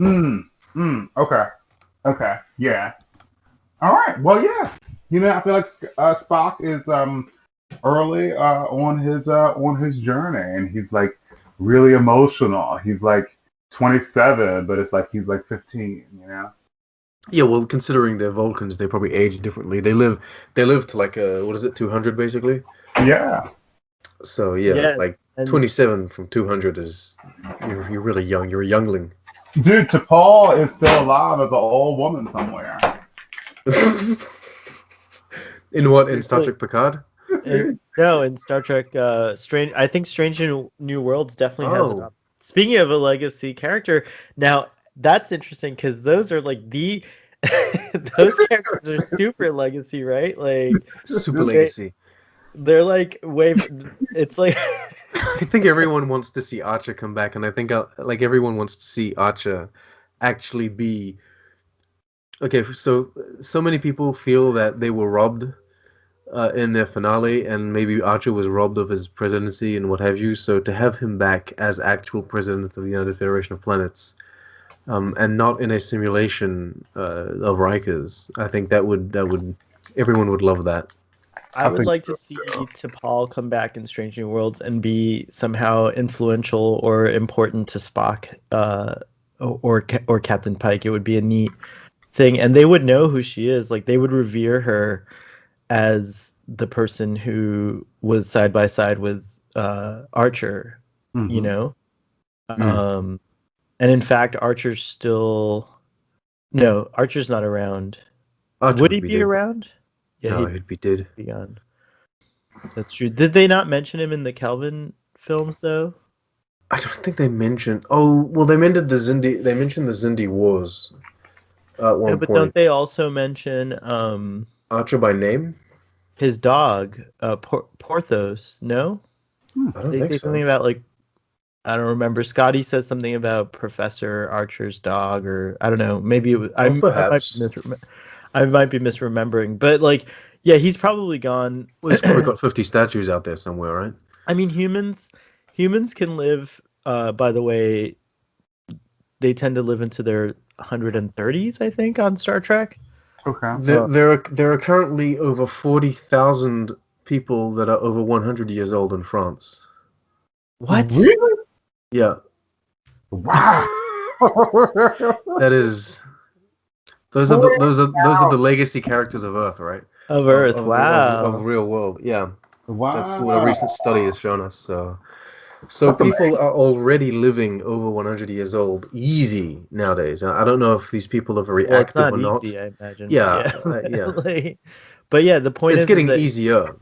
Okay. Okay. Yeah. All right. Well, yeah. I feel like Spock is early on his journey, and he's like really emotional. He's like 27, but it's like he's like 15. Yeah, well, considering they're Vulcans, they probably age differently. They live to like what is it, 200 basically. Yeah. So yeah, Yeah, like and 27 from 200 is you're really young. You're a youngling. Dude, T'Pol is still alive as an old woman somewhere. In what? In Star Trek Picard? no, in Star Trek, Strange. I think Strange New Worlds definitely has it Oh. up. Speaking of a legacy character, now that's interesting because those are like the those characters are super legacy, right? Like Super legacy. they're like way. It's like I think everyone wants to see Archer come back, and I think like everyone wants to see Archer actually be okay. So many people feel that they were robbed in their finale, and maybe Archer was robbed of his presidency and what have you. So to have him back as actual president of the United Federation of Planets, and not in a simulation of Rikers, I think that would everyone would love that. I would like to see T'Pol come back in Strange New Worlds and be somehow influential or important to Spock, or Captain Pike. It would be a neat thing, and they would know who she is. Like they would revere her as the person who was side by side with Archer. Mm-hmm. You know, and in fact, Archer's not around. Archer Would he be be dead. around? Yeah, No, he'd be dead. be gone. That's true. Did they not mention him in the Kelvin films though? I don't think they mentioned. Oh, well, they mentioned the Zindi. They mentioned the Zindi Wars at one But point. don't they also mention Archer by name? his dog, Porthos? No, I don't they think say so. something about like I don't remember. Scotty says something about Professor Archer's dog, or I don't know. Maybe it was. Perhaps. I might be misremembering, but like, yeah, he's probably gone. Well, he's probably got 50 statues out there somewhere, right? I mean, humans can live. By the way, they tend to live into their 130s, I think, on Star Trek. Okay. There are currently over 40,000 people that are over 100 years old in France. What? Really? Yeah, Wow. that is those are the legacy characters of Earth, right? Of Of Earth? of the of Wow. real world. Yeah, that's what a Wow. recent study has shown us. So That's people amazing. are already living over 100 years old easy nowadays. I don't know if these people are very Well, it's active not or not. easy, I imagine, but Yeah, yeah. yeah. Like, but yeah, the point It's is getting that easier.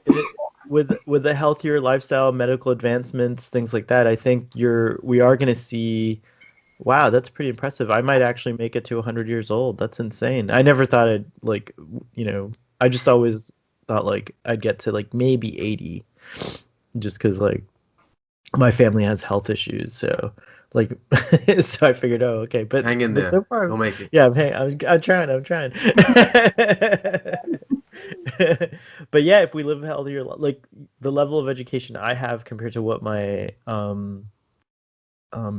it, with the healthier lifestyle, medical advancements, things like that, I think we are going to see. Wow, that's pretty impressive. I might actually make it to 100 years old. That's insane. I never thought I'd like, I just always thought like I'd get to like maybe 80, just because like my family has health issues. So like, so I figured, oh, okay. Hang in But there. so far, You'll make it. yeah, hey, I'm trying. I'm trying. But yeah, if we live healthier, like the level of education I have compared to what my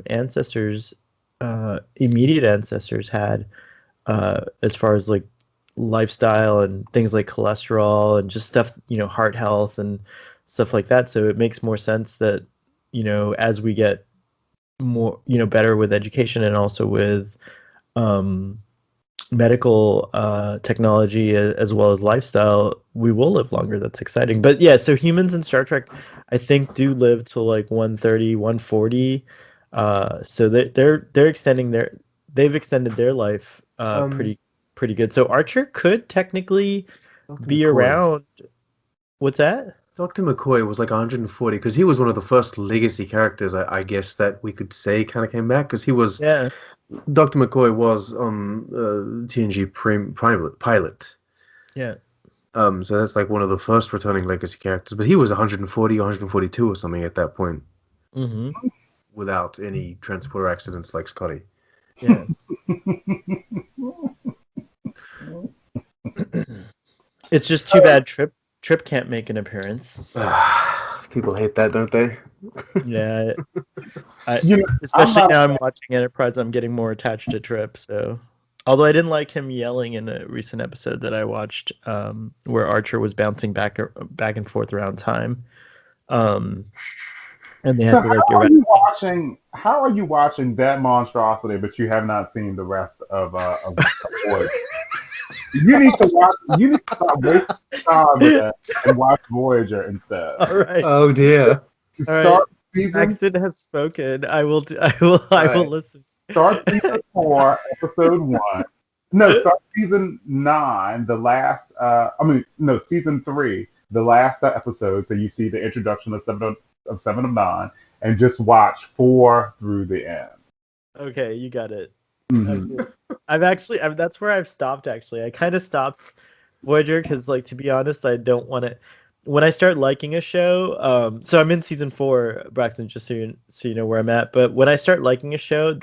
ancestors, immediate ancestors had, as far as like lifestyle and things like cholesterol and just stuff, heart health and stuff like that. So it makes more sense that, as we get more, better with education and also with um, medical technology as well as lifestyle, we will live longer. That's exciting. But yeah, so humans in Star Trek, I think, do live to like 130, 140. So they're extending they've extended their life Um, pretty good. So Archer could technically Dr. be McCoy. around. What's that? Dr. McCoy was like 140 because he was one of the first legacy characters, I guess, that we could say kind of came back because Yeah. Dr. McCoy was on TNG pilot. Yeah. So that's like one of the first returning legacy characters, but he was 140, 142 or something at that point Mm-hmm. without any transporter accidents like Scotty. Yeah. It's just too bad Trip can't make an appearance. People hate that, don't they? Yeah, You know, I'm especially not. now I'm watching Enterprise, I'm getting more attached to Trip. So, although I didn't like him yelling in a recent episode that I watched, where Archer was bouncing back and forth around time, um, and they So had to like how are eradicate. you watching? How are you watching that monstrosity, but you have not seen the rest of Voyager? You need to watch. You need to stop wasting time with that and watch Voyager instead. All right, Oh dear. all right. Start season. Braxton has spoken. I will. I will Right. listen. Start season 4, episode 1. No, start season 9. The last. I mean, no, season 3. The last episode. So you see the introduction of 7 of 9, and just watch 4 through the end. Okay, you got it. Mm-hmm. Okay. That's where I've stopped actually. I kind of stopped Voyager because, like, to be honest, I don't want to. When I start liking a show, so I'm in season 4, Braxton, just so you know where I'm at. But when I start liking a show,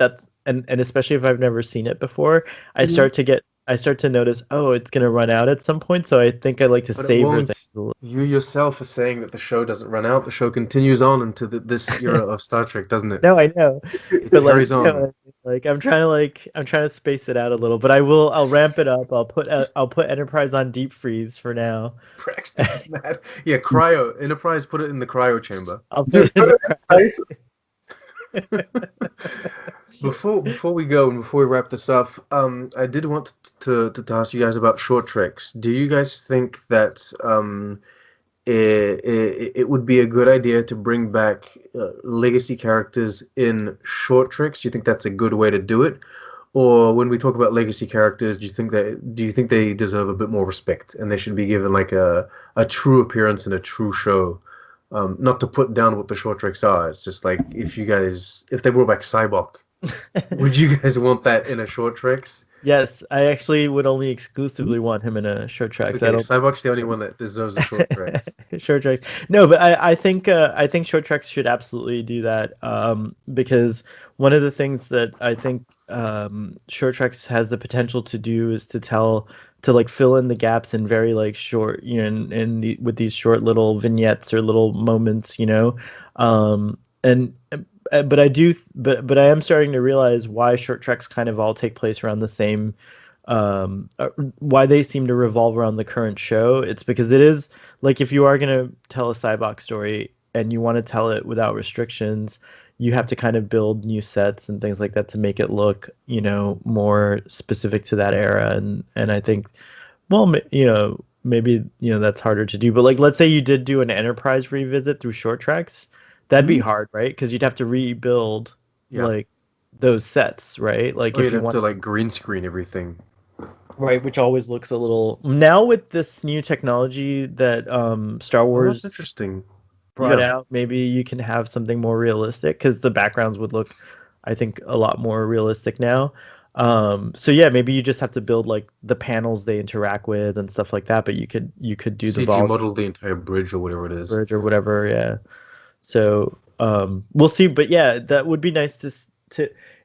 and especially if I've never seen it before, I start to notice, oh, it's gonna run out at some point. So I think I like to But it savor things won't. a little. You yourself are saying that the show doesn't run out. The show continues on into this era of Star Trek, doesn't it? No, I know, It but like, carries on. I'm trying to space it out a little. But I'll ramp it up. I'll put Enterprise on deep freeze for now. Braxton's mad. Yeah, cryo. Enterprise put it in the cryo chamber. I'll put Just it in put the it in crowd. space. Before we go and before we wrap this up, I did want to ask you guys about short treks. Do you guys think that it would be a good idea to bring back legacy characters in short treks? Do you think that's a good way to do it? Or when we talk about legacy characters, do you think they deserve a bit more respect and they should be given like a true appearance in a true show? Not to put down what the short treks are. It's just like if they brought back Cybok, would you guys want that in a short treks? Yes, I actually would only exclusively want him in a short tracks. I Okay, don't Cybok's the only one that deserves a short treks. short tracks. No, but I think short tracks should absolutely do that. Because one of the things that I think short tracks has the potential to do is to like fill in the gaps in very like short, with these short little vignettes or little moments, and but I am starting to realize why short treks kind of all take place around the same why they seem to revolve around the current show. It's because it is like if you are gonna tell a Cybok story and you want to tell it without restrictions, you have to kind of build new sets and things like that to make it look, more specific to that era. And I think, well, maybe that's harder to do. But like, let's say you did do an Enterprise revisit through short tracks, that'd be hard, right? Because you'd have to rebuild Yeah. like those sets, right? Like Or if you'd you have want to like green screen everything. right, which always looks a little now with this new technology that Star Oh, that's Wars interesting. brought Yeah. out, maybe you can have something more realistic because the backgrounds would look, I think, a lot more realistic now. So yeah, maybe you just have to build like the panels they interact with and stuff like that, but you could do the CG volume model the entire bridge or whatever it is. bridge or whatever, yeah. So we'll see, but yeah, that would be nice to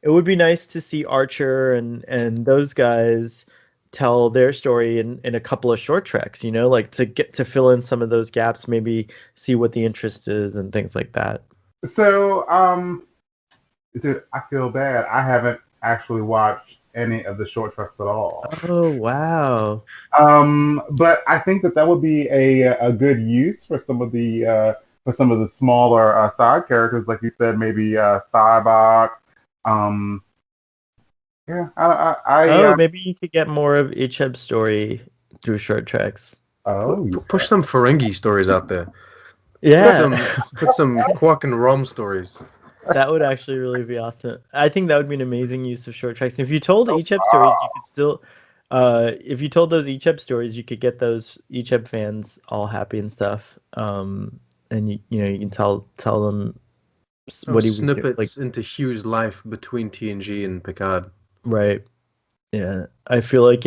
it would be nice to see Archer and those guys tell their story in a couple of short tracks, like to get to fill in some of those gaps, maybe see what the interest is and things like that. So, dude, I feel bad. I haven't actually watched any of the short tracks at all. Oh, wow. But I think that would be a good use for some of the smaller side characters, like you said, maybe Cybok. Um, yeah, Oh, maybe you could get more of Icheb's story through short tracks. oh Push yeah. some Ferengi stories out there. Put Yeah. some put some Quark and Rom stories. That would actually really be awesome. I think that would be an amazing use of short tracks. If you told Echeb stories, you could still, if you told those Echeb stories, you could get those Echeb fans all happy and stuff. And you can tell them what he was doing, like Snippets into Hugh's life between TNG and Picard. right. Yeah, I feel like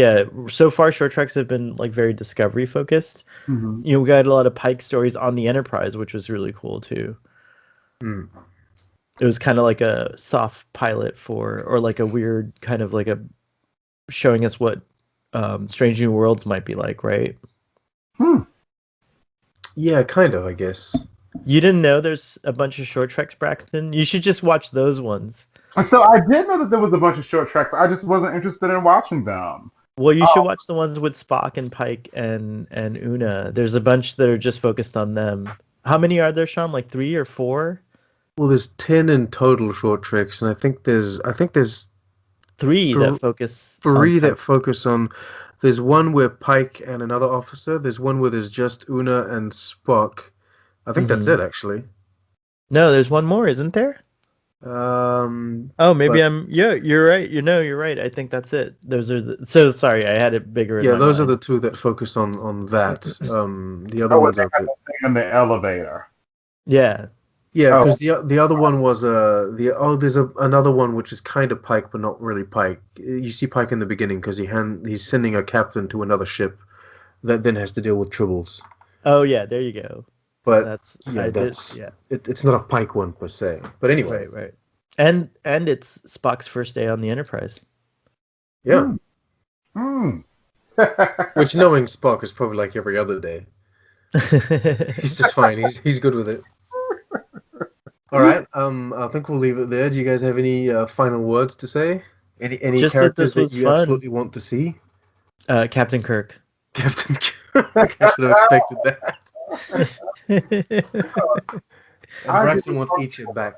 so far short tracks have been like very discovery focused. Mhm. We got a lot of Pike stories on the Enterprise, which was really cool too. Hmm. It was kind of like a soft pilot or like a weird kind of like a showing us what Strange New Worlds might be like, right? Hmm. Yeah, kind of, I guess. You didn't know there's a bunch of short treks, Braxton? You should just watch those ones. And so I did know that there was a bunch of short tracks. I just wasn't interested in watching them. Well, you should Oh, watch the ones with Spock and Pike and Una. There's a bunch that are just focused on them. How many are there, Sean? Like 3 or 4? Well, there's 10 in total short treks, and I think there's 3 th that focus on three Pike. that focus on. There's one where Pike and another officer. There's one where there's just Una and Spock. I think that's Hmm. it, actually. No, there's one more, isn't there? Oh, maybe But yeah, you're right. You're right. I think that's it. Those are so sorry, I had it bigger in yeah, my those are mind. the two that focus on that. The other oh, and ones they are a had bit. the thing in the elevator. Yeah. Yeah, Oh, because the other one was there's another one which is kind of Pike but not really Pike. You see Pike in the beginning because he's sending a captain to another ship that then has to deal with Tribbles. Oh yeah, there you go. But That's yeah, I did. that's Yeah. it's not a Pike one per se. But anyway, Right, right. And it's Spock's first day on the Enterprise. yeah. hmm. Hmm. Which knowing Spock is probably like every other day. He's just fine. He's good with it. All right. I think we'll leave it there. Do you guys have any final words to say? Any Just that characters this that was you fun. absolutely want to see? Captain Kirk. Captain Kirk. I should have expected that. And I agree Braxton with wants Ichib back.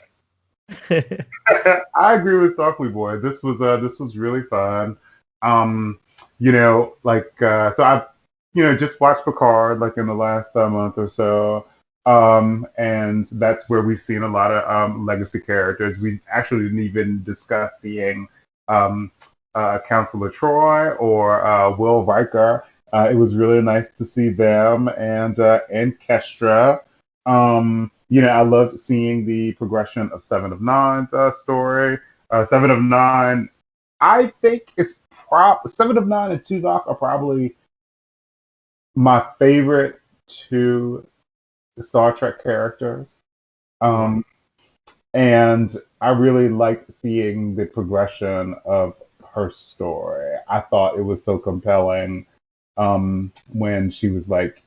I agree with Starfleet Boy. This was really fun. So I just watched Picard like in the last month or so. And that's where we've seen a lot of legacy characters. We actually didn't even discuss seeing um, Counselor Troy or Will Riker. It was really nice to see them and Kestra. I loved seeing the progression of Seven of Nine's story. Seven of Nine, I think it's Seven of Nine and Tuvok are probably my favorite two Star Trek characters. Um, and I really liked seeing the progression of her story. I thought it was so compelling when she was like,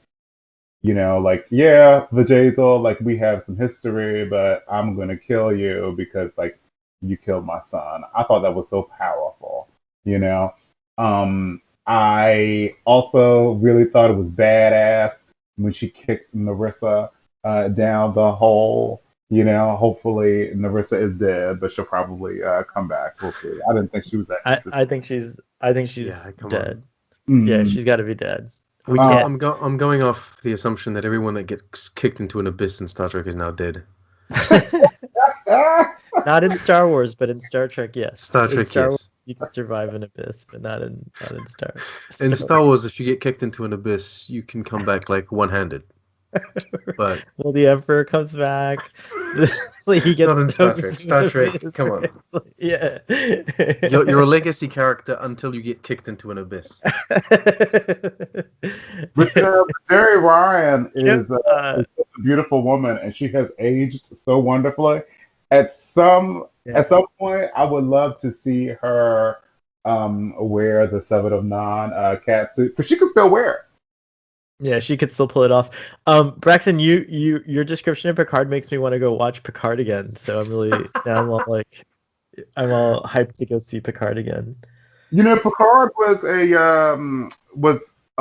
yeah, Vajazel, like we have some history, but I'm gonna kill you because like you killed my son. I thought that was so powerful, you know. I also really thought it was badass when she kicked Narissa down the hole. You know, hopefully Narissa is dead, but she'll probably come back. We'll see. I didn't think she was that interesting. I think she's Yeah, come dead. on. Yeah, Mm. she's got to be dead. We I'm, can't. I'm going off the assumption that everyone that gets kicked into an abyss in Star Trek is now dead. Not in Star Wars, but in Star Trek, yes. Star In Trek, Star Wars, yes. you can survive an abyss, but not in Star. In Star Wars. Wars, if you get kicked into an abyss, you can come back like one-handed. But Well, the Emperor comes back. Like he not gets in Star Trek. Star Trek, come on. Yeah. You're a legacy character until you get kicked into an abyss. But Jerry Ryan is uh, such a beautiful woman, and she has aged so wonderfully. At some Yeah. at some point, I would love to see her wear the Seven of Nine cat suit, because she can still wear it. Yeah, she could still pull it off. Braxton, your description of Picard makes me want to go watch Picard again. So I'm really now I'm all hyped to go see Picard again. You know, Picard was a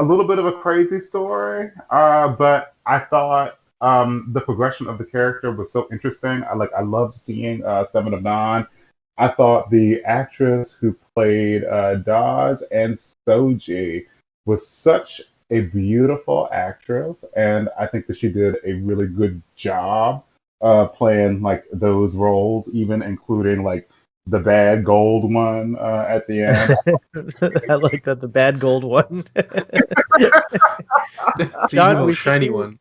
little bit of a crazy story, but I thought the progression of the character was so interesting. I loved seeing Seven of Nine. I thought the actress who played Dawes and Soji was such a beautiful actress, and I think that she did a really good job playing like those roles, even including like the bad gold one at the end. I like that, the bad gold one. The Sean, evil shiny one.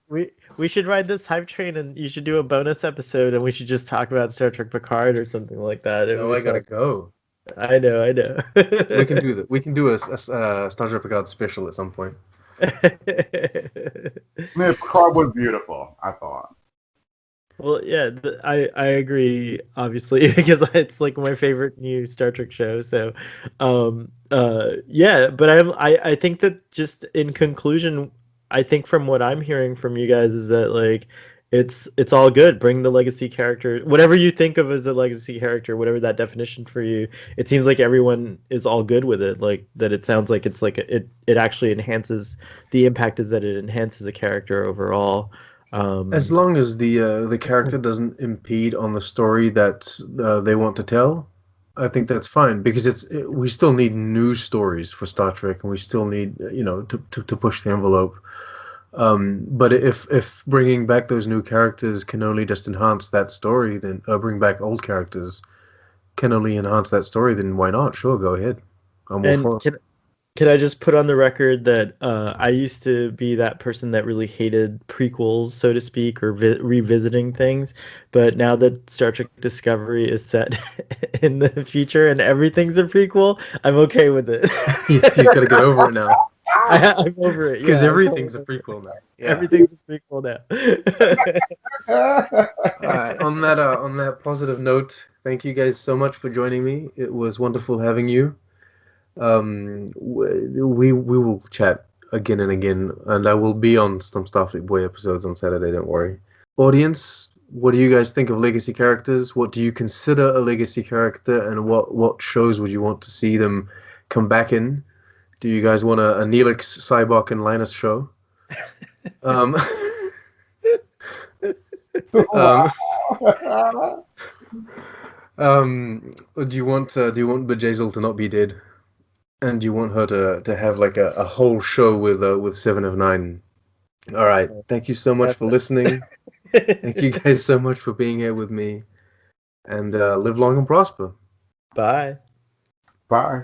we should ride this hype train, and you should do a bonus episode, and we should just talk about Star Trek Picard or something like that. It No, would I be gotta fun. go. I know, I know. We can do that. We can do a Star Trek Picard special at some point. Man, Picard was beautiful, I thought. Well, yeah, I agree, obviously, because it's like my favorite new Star Trek show. So, yeah, but I think that, just in conclusion, I think from what I'm hearing from you guys is that, like, it's all good. Bring the legacy character, whatever you think of as a legacy character, whatever that definition for you. It seems like everyone is all good with it. Like that, it sounds like it's like it actually enhances, the impact is that it enhances a character overall. As long as the character doesn't impede on the story that they want to tell, I think that's fine, because we still need new stories for Star Trek, and we still need to push the envelope. But if bringing back those new characters can only just enhance that story, then bring back old characters can only enhance that story, then why not? Sure, go ahead. I'm all And for it. can I just put on the record that I used to be that person that really hated prequels, so to speak, or revisiting things. But now that Star Trek Discovery is set in the future and everything's a prequel, I'm okay with it. You gotta get over it now, I'm over it. because Yeah, everything's a prequel now. Yeah. everything's a prequel now. On that positive note, thank you guys so much for joining me. It was wonderful having you. We will chat again and again, and I will be on some Starfleet Boy episodes on Saturday. Don't worry, audience. What do you guys think of legacy characters? What do you consider a legacy character, and what shows would you want to see them come back in? Do you guys want a Neelix, Cybok, and Linus show? Um, um, do you want Bejazel to not be dead? And you want her to have like a whole show with Seven of Nine. All right. Thank you so much for listening. Thank you guys so much for being here with me. And live long and prosper. Bye. Bye.